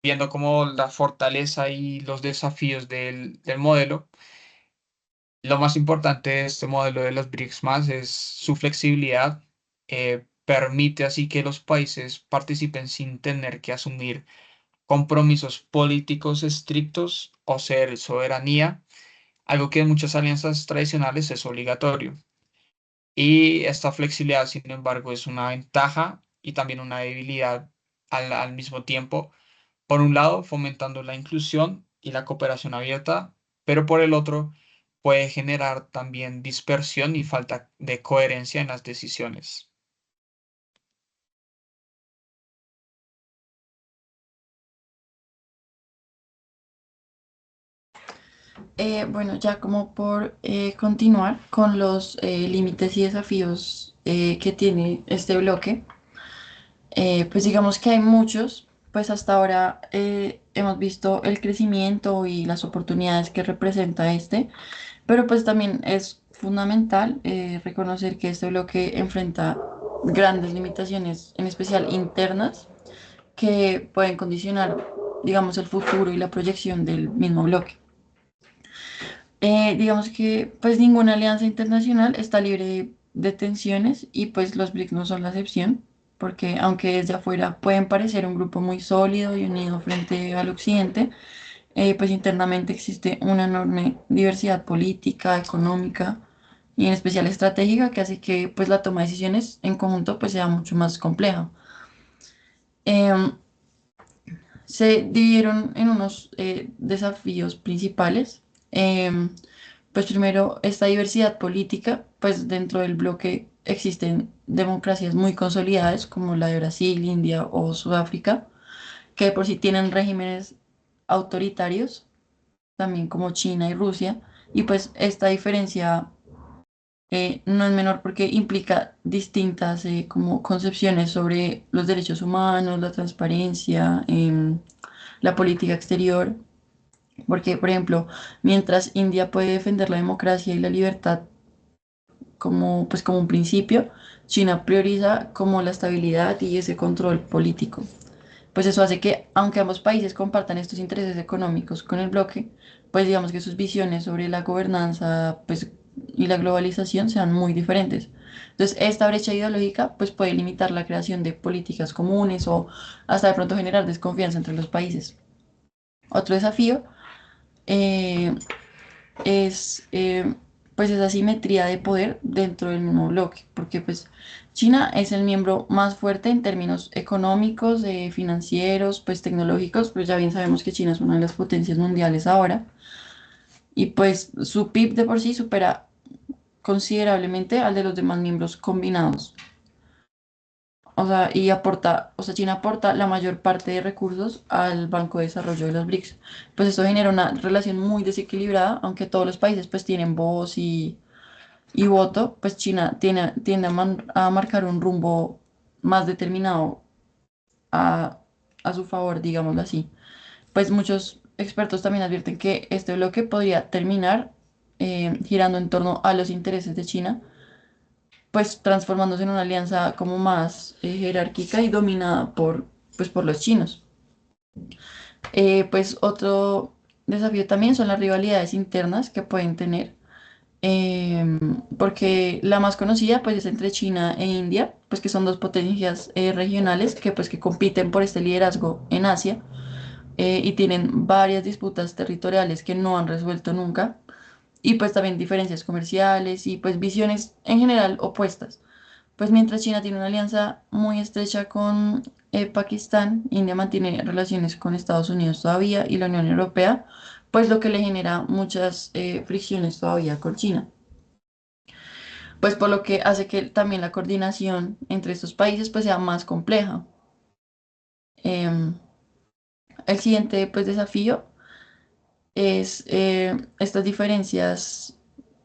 viendo como la fortaleza y los desafíos del modelo, lo más importante de este modelo de los BRICS más es su flexibilidad. Permite así que los países participen sin tener que asumir compromisos políticos estrictos o ser soberanía, algo que en muchas alianzas tradicionales es obligatorio. Y esta flexibilidad, sin embargo, es una ventaja y también una debilidad al mismo tiempo. Por un lado, fomentando la inclusión y la cooperación abierta, pero por el otro, puede generar también dispersión y falta de coherencia en las decisiones. Bueno, ya como por continuar con los límites y desafíos que tiene este bloque, pues digamos que hay muchos, pues hasta ahora hemos visto el crecimiento y las oportunidades que representa este, pero pues también es fundamental reconocer que este bloque enfrenta grandes limitaciones, en especial internas, que pueden condicionar, digamos, el futuro y la proyección del mismo bloque. Digamos que pues ninguna alianza internacional está libre de tensiones y pues los BRICS no son la excepción, porque aunque desde afuera pueden parecer un grupo muy sólido y unido frente al occidente, pues internamente existe una enorme diversidad política, económica y en especial estratégica que hace que pues la toma de decisiones en conjunto pues sea mucho más compleja. Em, Se dividieron en unos desafíos principales. Em, pues primero, esta diversidad política, pues dentro del bloque existen democracias muy consolidadas como la de Brasil, India o Sudáfrica, que de por sí tienen regímenes autoritarios, también como China y Rusia, y pues esta diferencia no es menor porque implica distintas como concepciones sobre los derechos humanos, la transparencia, la política exterior, porque, por ejemplo, mientras India puede defender la democracia y la libertad como, pues, como un principio, China prioriza como la estabilidad y ese control político. Pues eso hace que, aunque ambos países compartan estos intereses económicos con el bloque, pues digamos que sus visiones sobre la gobernanza, pues, y la globalización sean muy diferentes. Entonces, esta brecha ideológica, pues, puede limitar la creación de políticas comunes o hasta de pronto generar desconfianza entre los países. Otro desafío eh, es pues esa simetría de poder dentro del mismo bloque, porque pues China es el miembro más fuerte en términos económicos, financieros, pues tecnológicos, pues ya bien sabemos que China es una de las potencias mundiales ahora, y pues su PIB de por sí supera considerablemente al de los demás miembros combinados. O sea, y aporta, o sea, China aporta la mayor parte de recursos al Banco de Desarrollo de los BRICS. Pues esto genera una relación muy desequilibrada, aunque todos los países pues tienen voz y voto, pues China tiende a marcar un rumbo más determinado a, a su favor, digámoslo así. Pues muchos expertos también advierten que este bloque podría terminar girando en torno a los intereses de China, pues transformándose en una alianza como más jerárquica y dominada pues, por los chinos. Pues otro desafío también son las rivalidades internas que pueden tener, porque la más conocida pues es entre China e India, pues que son dos potencias regionales que pues que compiten por este liderazgo en Asia y tienen varias disputas territoriales que no han resuelto nunca y pues también diferencias comerciales y pues visiones en general opuestas. Pues mientras China tiene una alianza muy estrecha con Pakistán, India mantiene relaciones con Estados Unidos todavía y la Unión Europea, pues lo que le genera muchas fricciones todavía con China. Pues por lo que hace que también la coordinación entre estos países pues sea más compleja. Em, el siguiente pues desafío es estas diferencias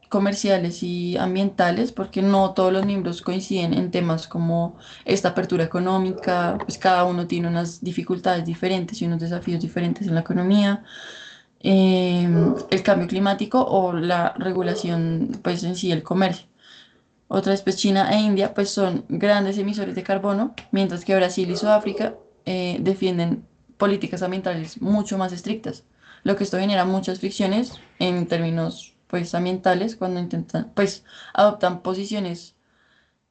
comerciales y ambientales, porque no todos los miembros coinciden en temas como esta apertura económica, pues cada uno tiene unas dificultades diferentes y unos desafíos diferentes en la economía, el cambio climático o la regulación, pues en sí, el comercio. Otra vez, pues China e India, pues son grandes emisores de carbono, mientras que Brasil y Sudáfrica defienden políticas ambientales mucho más estrictas, lo que esto genera muchas fricciones en términos, pues, ambientales cuando intentan, pues, adoptan posiciones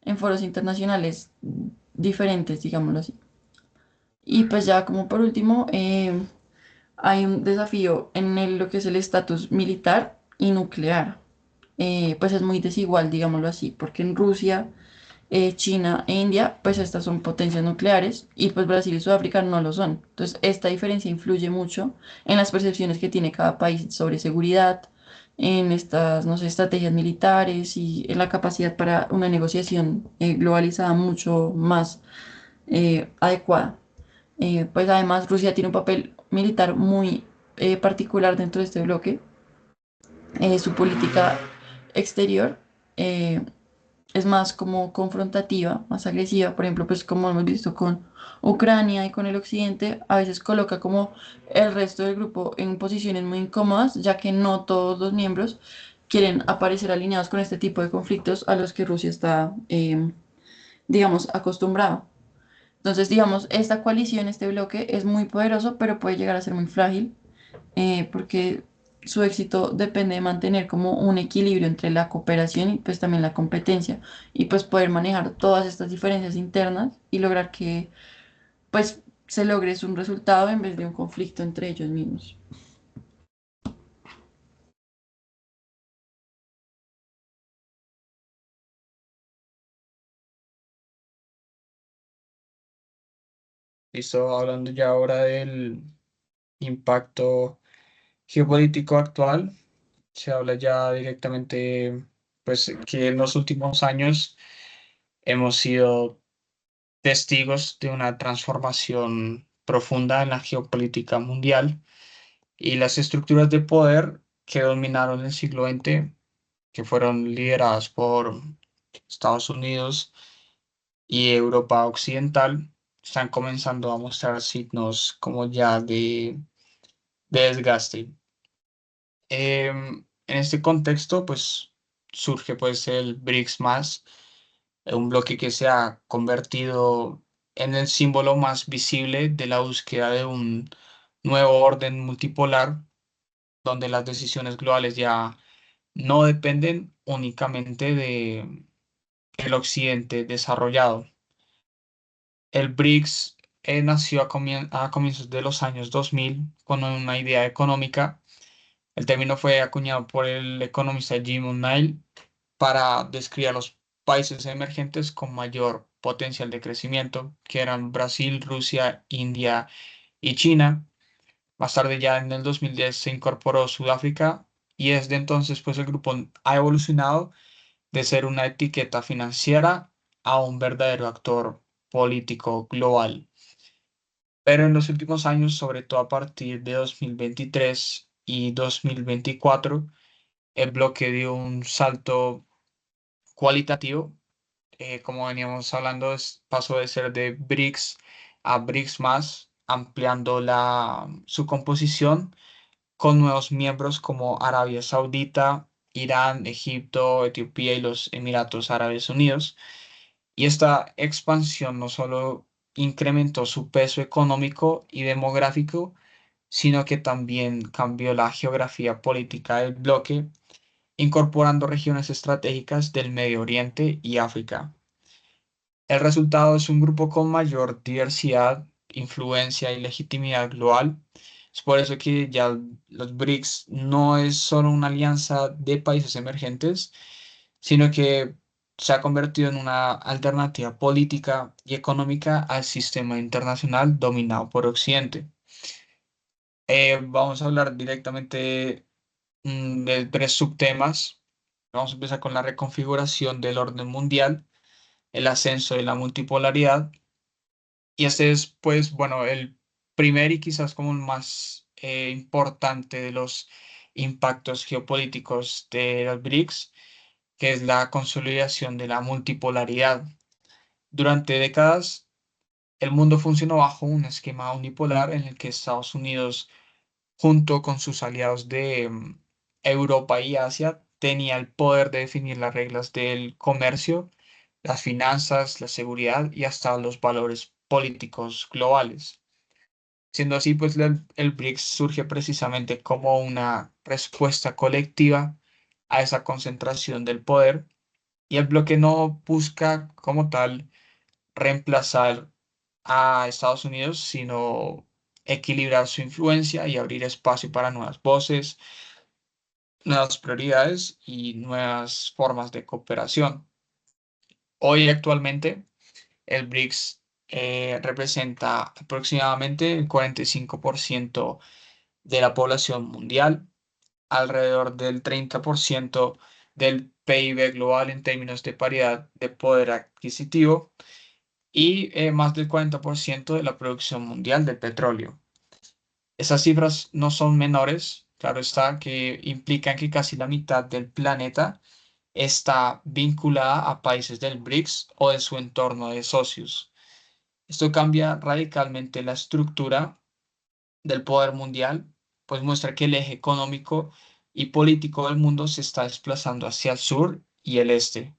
en foros internacionales diferentes, digámoslo así. Y pues ya como por último, hay un desafío en lo que es el estatus militar y nuclear. Pues es muy desigual, digámoslo así, porque en Rusia, China e India, pues estas son potencias nucleares y pues Brasil y Sudáfrica no lo son. Entonces, esta diferencia influye mucho en las percepciones que tiene cada país sobre seguridad, en estas, no sé, estrategias militares y en la capacidad para una negociación globalizada mucho más adecuada. Pues además Rusia tiene un papel militar muy particular dentro de este bloque. Su política exterior eh, es más como confrontativa, más agresiva, por ejemplo, pues como hemos visto con Ucrania y con el occidente, a veces coloca como el resto del grupo en posiciones muy incómodas, ya que no todos los miembros quieren aparecer alineados con este tipo de conflictos a los que Rusia está, digamos, acostumbrado. Entonces, digamos, esta coalición, este bloque es muy poderoso, pero puede llegar a ser muy frágil, porque su éxito depende de mantener como un equilibrio entre la cooperación y pues también la competencia y pues poder manejar todas estas diferencias internas y lograr que pues se logre un resultado en vez de un conflicto entre ellos mismos. Listo, hablando ya ahora del impacto geopolítico actual, se habla ya directamente, pues, que en los últimos años hemos sido testigos de una transformación profunda en la geopolítica mundial y las estructuras de poder que dominaron el siglo XX, que fueron lideradas por Estados Unidos y Europa Occidental, están comenzando a mostrar signos como ya de desgaste. En este contexto, pues surge pues el BRICS más, un bloque que se ha convertido en el símbolo más visible de la búsqueda de un nuevo orden multipolar, donde las decisiones globales ya no dependen únicamente de el occidente desarrollado. El BRICS nació a comienzos de los años 2000 con una idea económica. El término fue acuñado por el economista Jim O'Neill para describir a los países emergentes con mayor potencial de crecimiento, que eran Brasil, Rusia, India y China. Más tarde, ya en el 2010, se incorporó Sudáfrica y desde entonces, pues el grupo ha evolucionado de ser una etiqueta financiera a un verdadero actor político global. Pero en los últimos años, sobre todo a partir de 2023 y 2024, el bloque dio un salto cualitativo. Como veníamos hablando, pasó de ser de BRICS a BRICS más, ampliando su composición con nuevos miembros como Arabia Saudita, Irán, Egipto, Etiopía y los Emiratos Árabes Unidos. Y esta expansión no solo incrementó su peso económico y demográfico, sino que también cambió la geografía política del bloque, incorporando regiones estratégicas del Medio Oriente y África. El resultado es un grupo con mayor diversidad, influencia y legitimidad global. Es por eso que ya los BRICS no es solo una alianza de países emergentes, sino que se ha convertido en una alternativa política y económica al sistema internacional dominado por Occidente. Vamos a hablar directamente de tres subtemas. Vamos a empezar con la reconfiguración del orden mundial, el ascenso de la multipolaridad. Y este es, pues, bueno, el primer y quizás como el más importante de los impactos geopolíticos de los BRICS, que es la consolidación de la multipolaridad. Durante décadas, el mundo funcionó bajo un esquema unipolar en el que Estados Unidos, junto con sus aliados de Europa y Asia, tenía el poder de definir las reglas del comercio, las finanzas, la seguridad y hasta los valores políticos globales. Siendo así, pues el BRICS surge precisamente como una respuesta colectiva a esa concentración del poder y el bloque no busca como tal reemplazar a Estados Unidos, sino equilibrar su influencia y abrir espacio para nuevas voces, nuevas prioridades y nuevas formas de cooperación. Hoy actualmente el BRICS representa aproximadamente el 45% de la población mundial, alrededor del 30% del PIB global en términos de paridad de poder adquisitivo y más del 40% de la producción mundial de petróleo. Esas cifras no son menores, claro está, que implican que casi la mitad del planeta está vinculada a países del BRICS o de su entorno de socios. Esto cambia radicalmente la estructura del poder mundial, pues muestra que el eje económico y político del mundo se está desplazando hacia el sur y el este.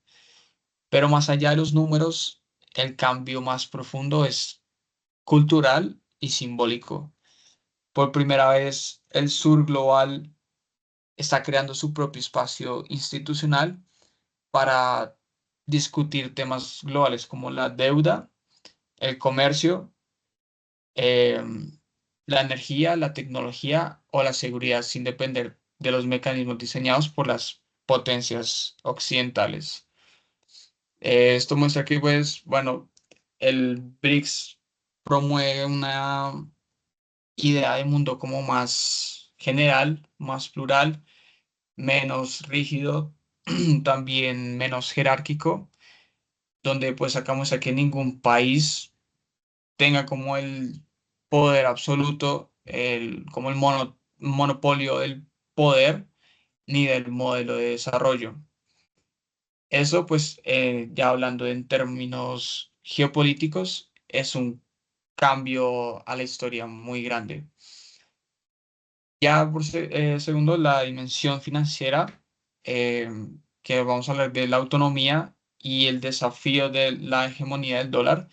Pero más allá de los números, el cambio más profundo es cultural y simbólico. Por primera vez, el sur global está creando su propio espacio institucional para discutir temas globales como la deuda, el comercio, em, la energía, la tecnología o la seguridad sin depender de los mecanismos diseñados por las potencias occidentales. Esto muestra que, pues, bueno, el BRICS promueve una idea de mundo como más general, más plural, menos rígido, también menos jerárquico, donde pues sacamos a que ningún país tenga como el poder absoluto, como el monopolio del poder ni del modelo de desarrollo. Eso pues ya hablando en términos geopolíticos es un cambio a la historia muy grande. Ya por segundo, la dimensión financiera, eh, que vamos a hablar de la autonomía y el desafío de la hegemonía del dólar.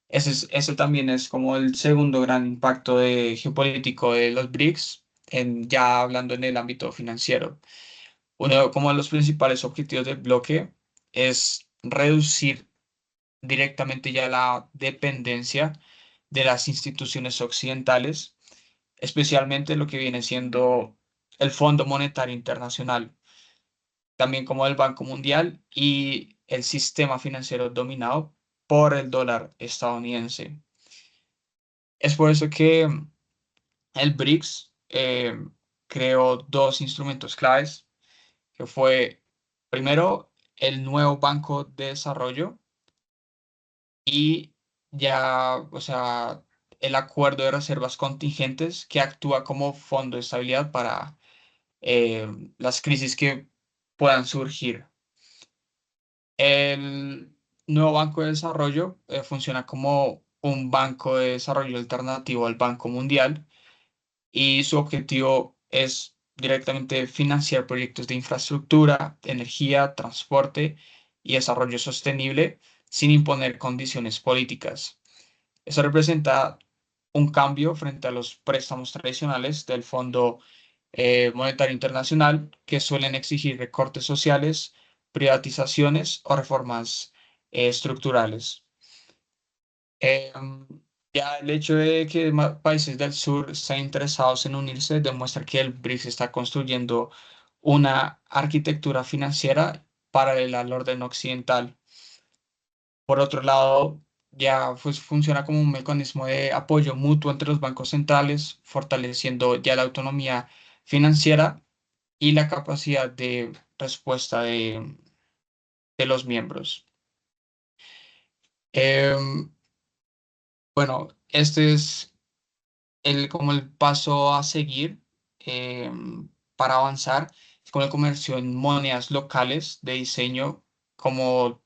Ese también es como el segundo gran impacto geopolítico de los BRICS, ya hablando en el ámbito financiero. Uno como de los principales objetivos del bloque es reducir directamente ya la dependencia de las instituciones occidentales, especialmente lo que viene siendo el Fondo Monetario Internacional, también como el Banco Mundial y el sistema financiero dominado por el dólar estadounidense. Es por eso que el BRICS creó dos instrumentos claves, que fue primero el nuevo Banco de Desarrollo y ya, o sea, el acuerdo de reservas contingentes que actúa como fondo de estabilidad para las crisis que puedan surgir. El nuevo Banco de Desarrollo funciona como un banco de desarrollo alternativo al Banco Mundial y su objetivo es directamente financiar proyectos de infraestructura, energía, transporte y desarrollo sostenible sin imponer condiciones políticas. Eso representa un cambio frente a los préstamos tradicionales del Fondo Monetario Internacional que suelen exigir recortes sociales, privatizaciones o reformas estructurales. Em, ya el hecho de que países del sur estén interesados en unirse demuestra que el BRICS está construyendo una arquitectura financiera paralela al orden occidental. Por otro lado, ya pues, funciona como un mecanismo de apoyo mutuo entre los bancos centrales, fortaleciendo ya la autonomía financiera y la capacidad de respuesta de los miembros. Em, bueno, este es como el paso a seguir para avanzar, con el comercio en monedas locales de diseño, como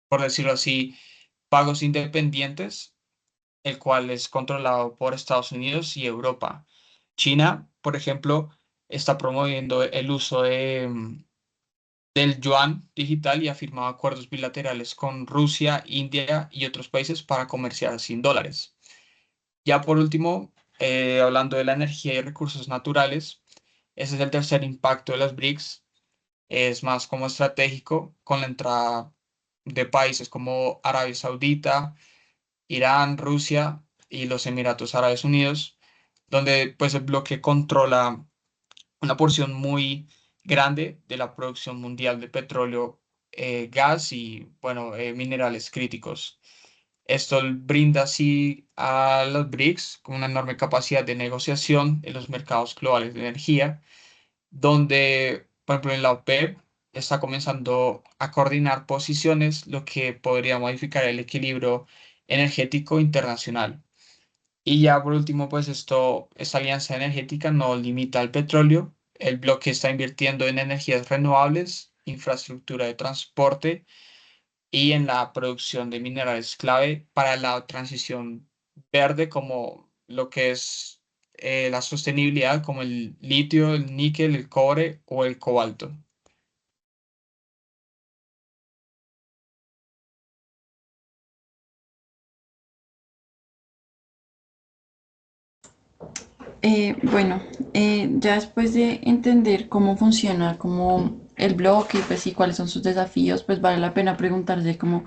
por decirlo así, pagos independientes, el cual es controlado por Estados Unidos y Europa. China, por ejemplo, está promoviendo el uso del yuan digital y ha firmado acuerdos bilaterales con Rusia, India y otros países para comerciar sin dólares. Ya por último, hablando de la energía y recursos naturales, ese es el tercer impacto de las BRICS. Es más como estratégico con la entrada de países como Arabia Saudita, Irán, Rusia y los Emiratos Árabes Unidos, donde pues el bloque controla una porción muy grande de la producción mundial de petróleo, gas y bueno, minerales críticos. Esto brinda así a los BRICS con una enorme capacidad de negociación en los mercados globales de energía, donde, por ejemplo, en la OPEP está comenzando a coordinar posiciones, lo que podría modificar el equilibrio energético internacional. Y ya por último, pues esta alianza energética no limita al petróleo. El bloque está invirtiendo en energías renovables, infraestructura de transporte y en la producción de minerales clave para la transición verde, como lo que es la sostenibilidad, como el litio, el níquel, el cobre o el cobalto. Bueno, ya después de entender cómo funciona como el bloque, pues y cuáles son sus desafíos, pues vale la pena preguntarse como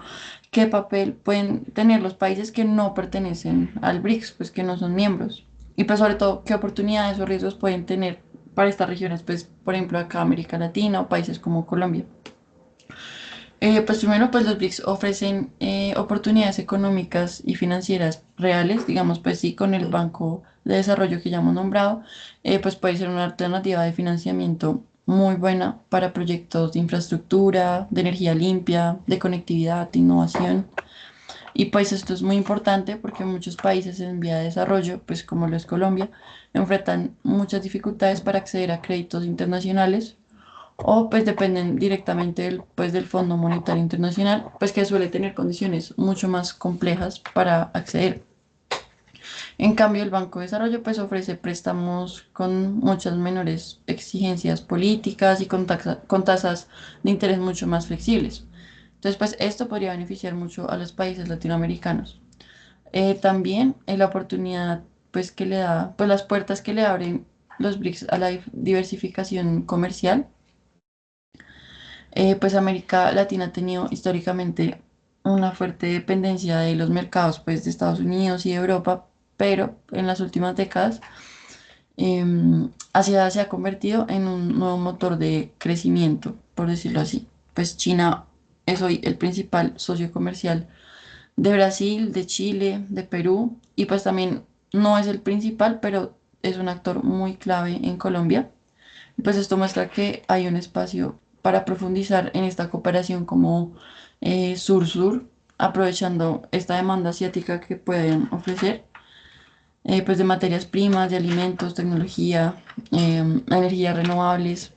qué papel pueden tener los países que no pertenecen al BRICS, pues que no son miembros. Y pues sobre todo, qué oportunidades o riesgos pueden tener para estas regiones, pues por ejemplo acá América Latina o países como Colombia. Pues primero, pues los BRICS ofrecen oportunidades económicas y financieras reales, digamos, pues sí, con el Banco de Desarrollo que ya hemos nombrado, pues puede ser una alternativa de financiamiento muy buena para proyectos de infraestructura, de energía limpia, de conectividad, de innovación. Y pues esto es muy importante porque muchos países en vía de desarrollo, pues como lo es Colombia, enfrentan muchas dificultades para acceder a créditos internacionales o pues dependen directamente del Fondo Monetario Internacional, pues que suele tener condiciones mucho más complejas para acceder. En cambio, el Banco de Desarrollo pues ofrece préstamos con muchas menores exigencias políticas y con tasas de interés mucho más flexibles. Entonces, pues esto podría beneficiar mucho a los países latinoamericanos. También la oportunidad pues que le da, pues las puertas que le abren los BRICS a la diversificación comercial. Pues América Latina ha tenido históricamente una fuerte dependencia de los mercados pues, de Estados Unidos y de Europa, pero en las últimas décadas Asia se ha convertido en un nuevo motor de crecimiento, por decirlo así. Pues China es hoy el principal socio comercial de Brasil, de Chile, de Perú, y pues también no es el principal, pero es un actor muy clave en Colombia. Pues esto muestra que hay un espacio para profundizar en esta cooperación como sur-sur, aprovechando esta demanda asiática que pueden ofrecer, pues de materias primas, de alimentos, tecnología, energías renovables.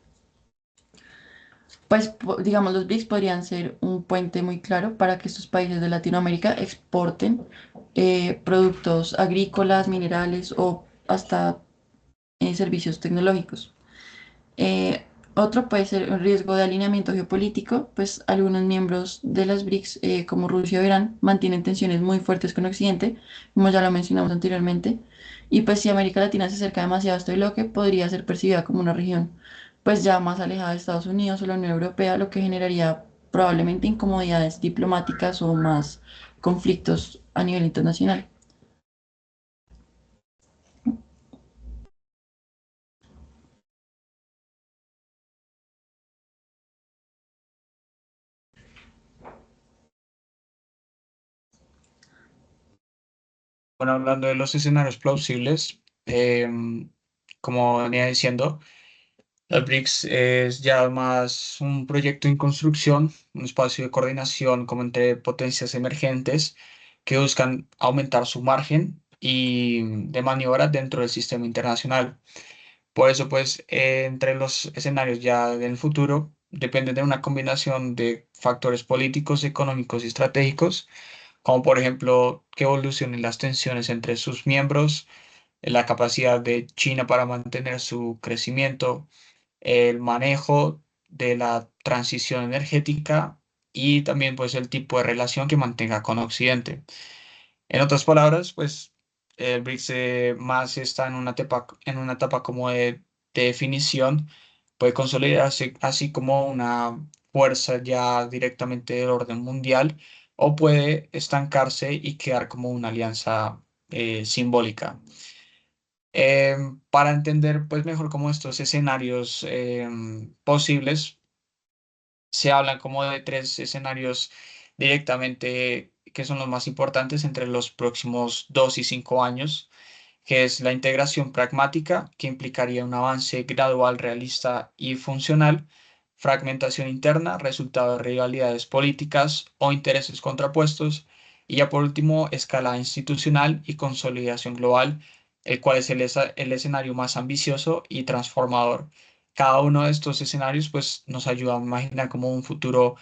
Pues digamos, los BRICS podrían ser un puente muy claro para que estos países de Latinoamérica exporten productos agrícolas, minerales o hasta servicios tecnológicos. Eh, Otro puede ser un riesgo de alineamiento geopolítico, pues algunos miembros de las BRICS, como Rusia o Irán, mantienen tensiones muy fuertes con Occidente, como ya lo mencionamos anteriormente, y pues si América Latina se acerca demasiado a este bloque, podría ser percibida como una región pues ya más alejada de Estados Unidos o la Unión Europea, lo que generaría probablemente incomodidades diplomáticas o más conflictos a nivel internacional. Bueno, hablando de los escenarios plausibles, como venía diciendo, los BRICS es ya más un proyecto en construcción, un espacio de coordinación como entre potencias emergentes que buscan aumentar su margen y de maniobra dentro del sistema internacional. Por eso, pues, entre los escenarios ya del futuro dependen de una combinación de factores políticos, económicos y estratégicos, como por ejemplo que evolucionen las tensiones entre sus miembros, la capacidad de China para mantener su crecimiento, el manejo de la transición energética y también pues el tipo de relación que mantenga con Occidente. En otras palabras, pues el BRICS más está en una etapa como de definición, puede consolidarse así como una fuerza ya directamente del orden mundial o puede estancarse y quedar como una alianza simbólica. Para entender pues mejor como estos escenarios posibles, se hablan como de tres escenarios directamente que son los más importantes entre los próximos 2 y 5 años, que es la integración pragmática, que implicaría un avance gradual, realista y funcional, fragmentación interna, resultado de rivalidades políticas o intereses contrapuestos, y ya por último, escala institucional y consolidación global, el cual es el escenario más ambicioso y transformador. Cada uno de estos escenarios pues nos ayuda a imaginar como un futuro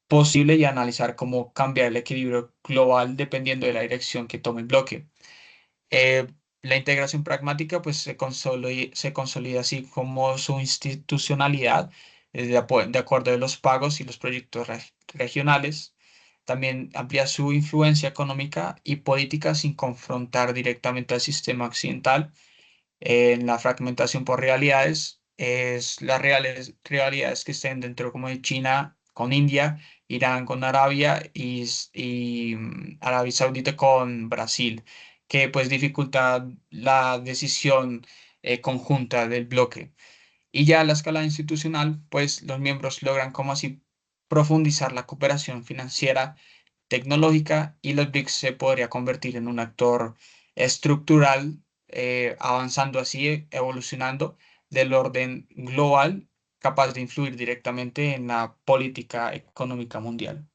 posible y a analizar cómo cambiar el equilibrio global dependiendo de la dirección que tome el bloque. La integración pragmática pues se consolida así como su institucionalidad de acuerdo a los pagos y los proyectos regionales. También amplía su influencia económica y política sin confrontar directamente al sistema occidental En la fragmentación por realidades es las realidades que estén dentro como de China con India, Irán con Arabia y Arabia Saudita con Brasil, que pues dificulta la decisión conjunta del bloque. Y ya a la escala institucional, pues los miembros logran como así profundizar la cooperación financiera, tecnológica y los BRICS se podría convertir en un actor estructural, avanzando así, evolucionando del orden global, capaz de influir directamente en la política económica mundial.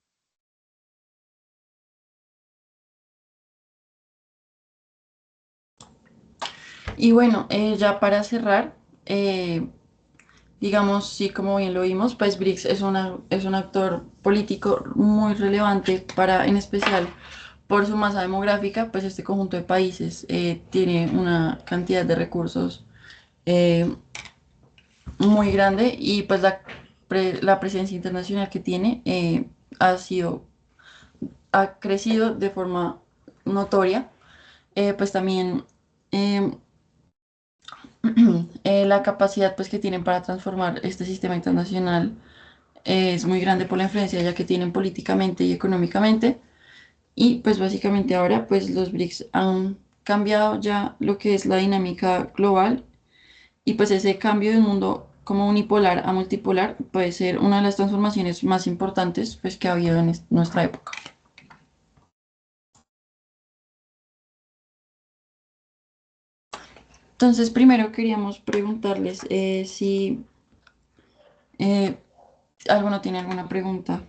Y bueno, ya para cerrar, eh, digamos, sí, como bien lo vimos, pues BRICS es un actor político muy relevante para, en especial, por su masa demográfica, pues este conjunto de países tiene una cantidad de recursos eh, muy grande y pues la presencia internacional que tiene ha crecido de forma notoria. Pues también eh, la capacidad pues que tienen para transformar este sistema internacional es muy grande por la influencia ya que tienen políticamente y económicamente. Y pues básicamente ahora pues los BRICS han cambiado ya lo que es la dinámica global y pues ese cambio de un mundo como unipolar a multipolar puede ser una de las transformaciones más importantes pues que ha habido en nuestra época. Entonces primero queríamos preguntarles si eh, alguno tiene alguna pregunta.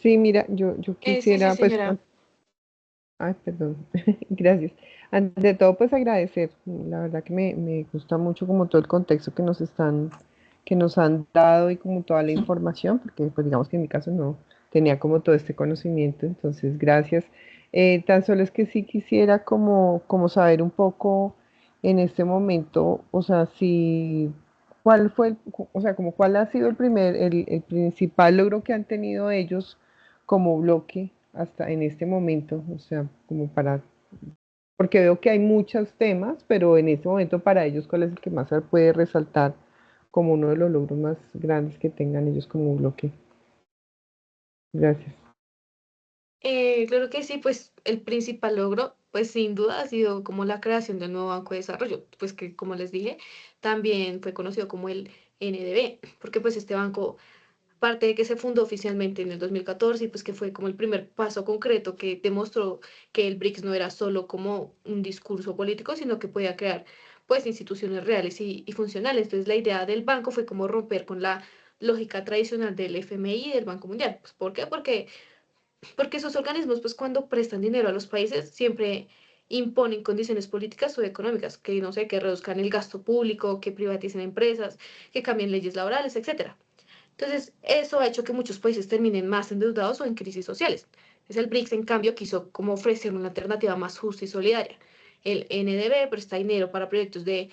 Sí, mira, yo Sí, quisiera, pues, señora. ay, perdón, gracias. Ante todo, pues agradecer. La verdad que me gusta mucho como todo el contexto que nos han dado y como toda la información, porque pues digamos que en mi caso no tenía como todo este conocimiento, entonces gracias. Tan solo es que sí quisiera como saber un poco en este momento, o sea, si, cuál fue, o sea, como cuál ha sido el principal logro que han tenido ellos como bloque hasta en este momento, o sea, como para, porque veo que hay muchos temas, pero en este momento para ellos, ¿cuál es el que más se puede resaltar como uno de los logros más grandes que tengan ellos como bloque? Gracias. Claro que sí, pues el principal logro, pues sin duda ha sido como la creación del nuevo Banco de Desarrollo, pues que como les dije, también fue conocido como el NDB, porque pues este banco, aparte de que se fundó oficialmente en el 2014 y pues que fue como el primer paso concreto que demostró que el BRICS no era solo como un discurso político, sino que podía crear pues instituciones reales y funcionales. Entonces la idea del banco fue como romper con la lógica tradicional del FMI y del Banco Mundial. Pues, ¿por qué? Porque esos organismos, pues cuando prestan dinero a los países, siempre imponen condiciones políticas o económicas, que no sé, que reduzcan el gasto público, que privaticen empresas, que cambien leyes laborales, etcétera. Entonces, eso ha hecho que muchos países terminen más endeudados o en crisis sociales. Es el BRICS, en cambio, quiso como ofrecer una alternativa más justa y solidaria. El NDB presta dinero para proyectos de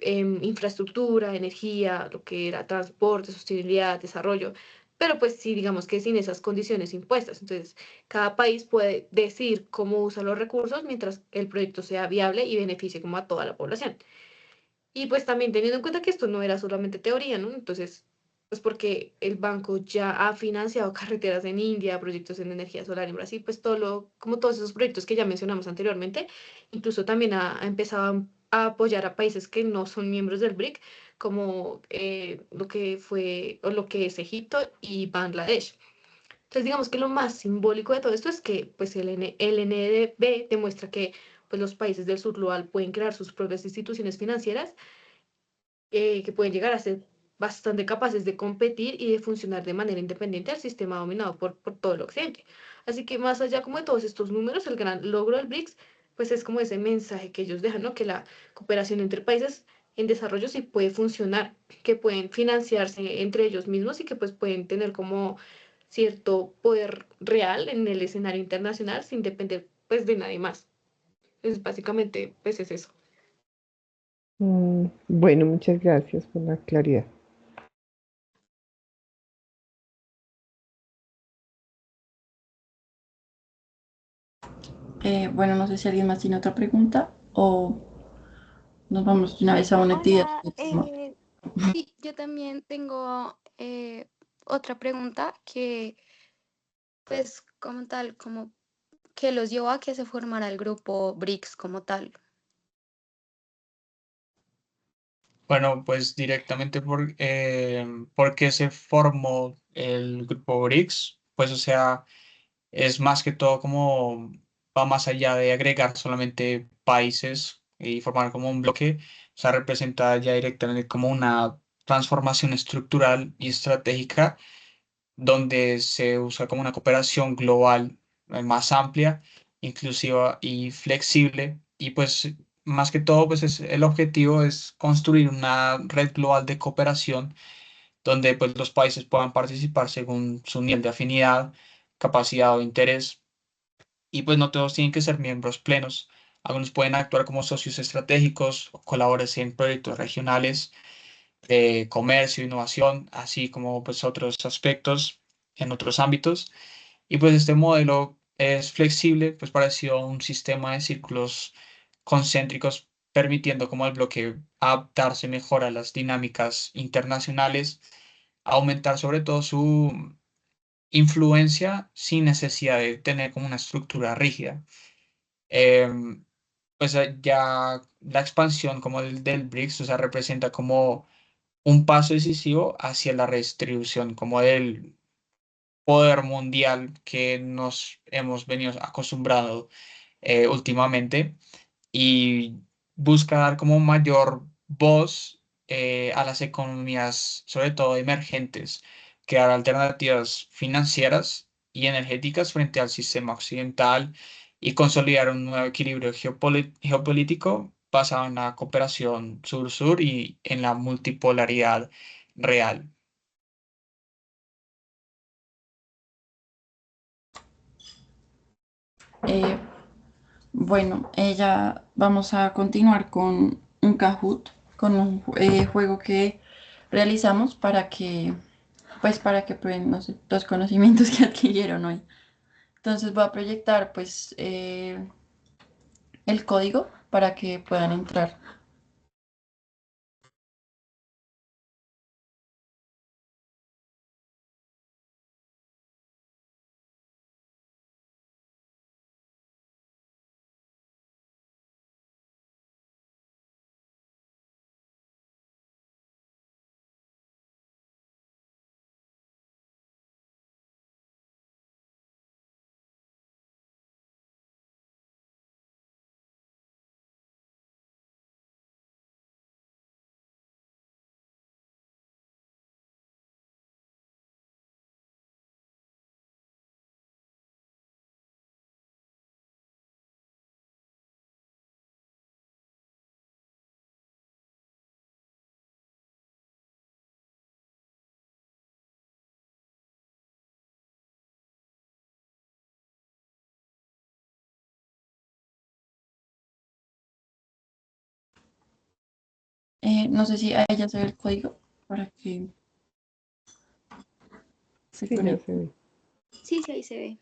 infraestructura, energía, lo que era transporte, sostenibilidad, desarrollo, pero pues sí, digamos que sin esas condiciones impuestas. Entonces, cada país puede decir cómo usa los recursos mientras el proyecto sea viable y beneficie como a toda la población. Y pues también teniendo en cuenta que esto no era solamente teoría, ¿no? Entonces, pues porque el banco ya ha financiado carreteras en India, proyectos en energía solar en Brasil, pues todo lo, como todos esos proyectos que ya mencionamos anteriormente, incluso también ha empezado a apoyar a países que no son miembros del BRIC, como lo que fue o lo que es Egipto y Bangladesh. Entonces, digamos que lo más simbólico de todo esto es que pues el NDB demuestra que pues, los países del sur global pueden crear sus propias instituciones financieras que pueden llegar a ser bastante capaces de competir y de funcionar de manera independiente al sistema dominado por todo el occidente. Así que más allá como de todos estos números, el gran logro del BRICS, pues es como ese mensaje que ellos dejan, ¿no? Que la cooperación entre países en desarrollo sí puede funcionar, que pueden financiarse entre ellos mismos y que pues pueden tener como cierto poder real en el escenario internacional sin depender pues de nadie más. Es básicamente pues es eso. Bueno, muchas gracias por la claridad. Bueno, no sé si alguien más tiene otra pregunta o nos vamos de una vez a una actividad. Hola, sí, yo también tengo otra pregunta que, pues, como tal, como que los llevó a que se formara el grupo BRICS como tal. Bueno, pues directamente por qué se formó el grupo BRICS, pues o sea, es más que todo como va más allá de agregar solamente países y formar como un bloque, o sea, representa ya directamente como una transformación estructural y estratégica donde se usa como una cooperación global más amplia, inclusiva y flexible. Y pues más que todo, pues el objetivo es construir una red global de cooperación donde pues los países puedan participar según su nivel de afinidad, capacidad o interés. Y pues no todos tienen que ser miembros plenos. Algunos pueden actuar como socios estratégicos o colaborarse en proyectos regionales de comercio, innovación, así como pues otros aspectos en otros ámbitos. Y pues este modelo es flexible, pues parecido a un sistema de círculos concéntricos, permitiendo como el bloque adaptarse mejor a las dinámicas internacionales, aumentar sobre todo su influencia sin necesidad de tener como una estructura rígida. Em, pues ya la expansión como del BRICS, o sea, representa como un paso decisivo hacia la redistribución como del poder mundial que nos hemos venido acostumbrado últimamente y busca dar como mayor voz a las economías, sobre todo emergentes, crear alternativas financieras y energéticas frente al sistema occidental y consolidar un nuevo equilibrio geopolítico basado en la cooperación sur-sur y en la multipolaridad real. Eh, bueno, ya vamos a continuar con un Kahoot, con un juego que realizamos para que prueben, no sé, los conocimientos que adquirieron hoy. Entonces voy a proyectar, pues, el código para que puedan entrar. No sé si a ella se ve el código para que se Sí, ya se conecte. ve. Sí, sí, ahí se ve.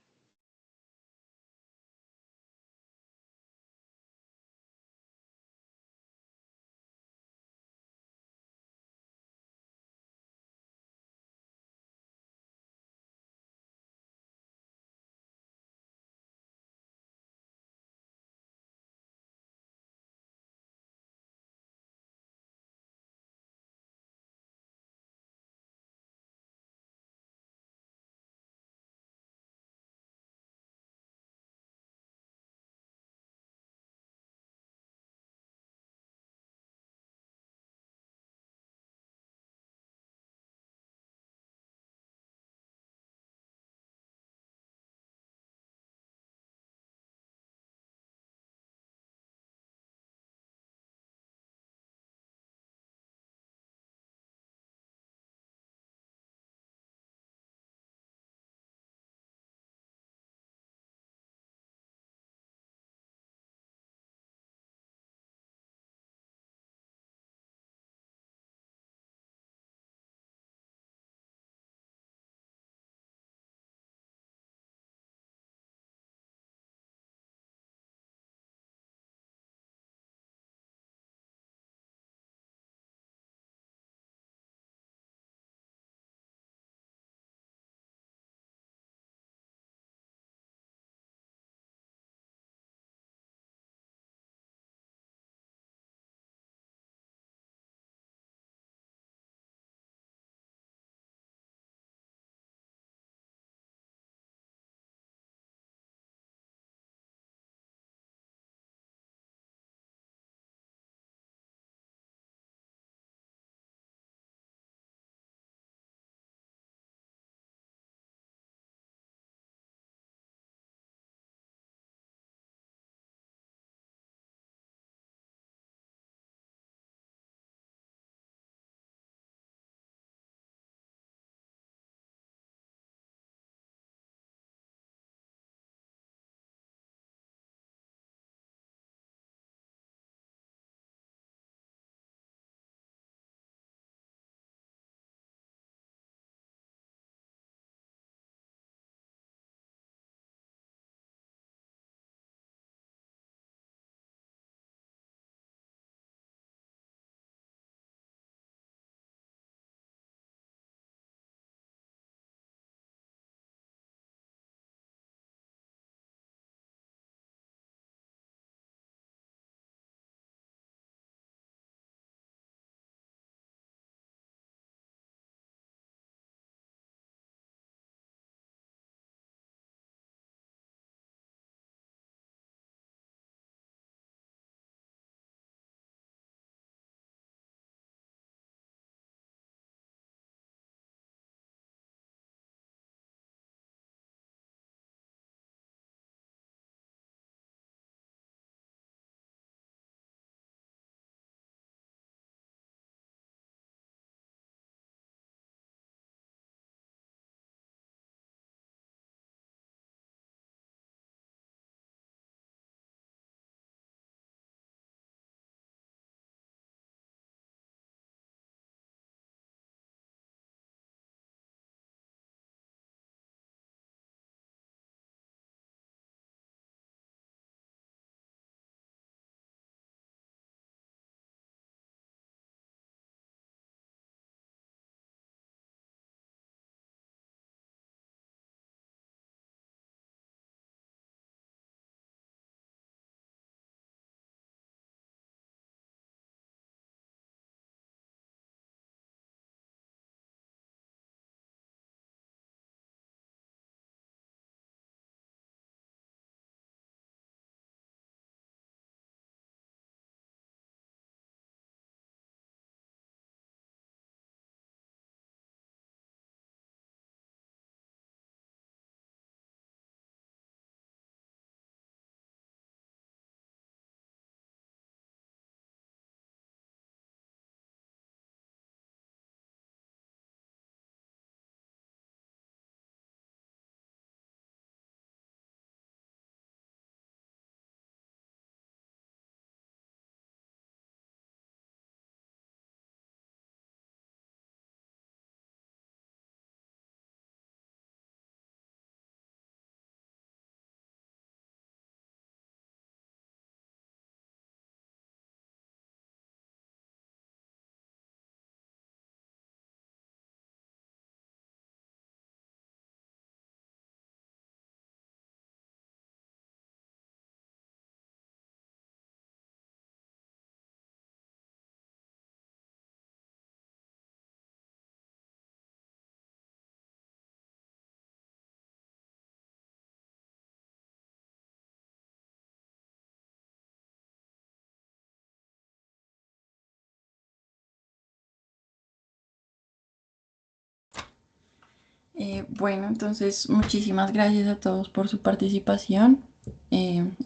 Bueno, entonces muchísimas gracias a todos por su participación.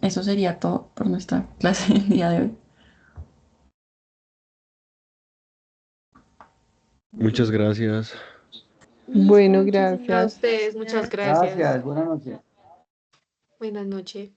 Eso sería todo por nuestra clase del día de hoy. Muchas gracias. Bueno, Listo, muchísimas A gracias. ustedes, muchas gracias. gracias. Gracias, buenas noches. Buenas noches.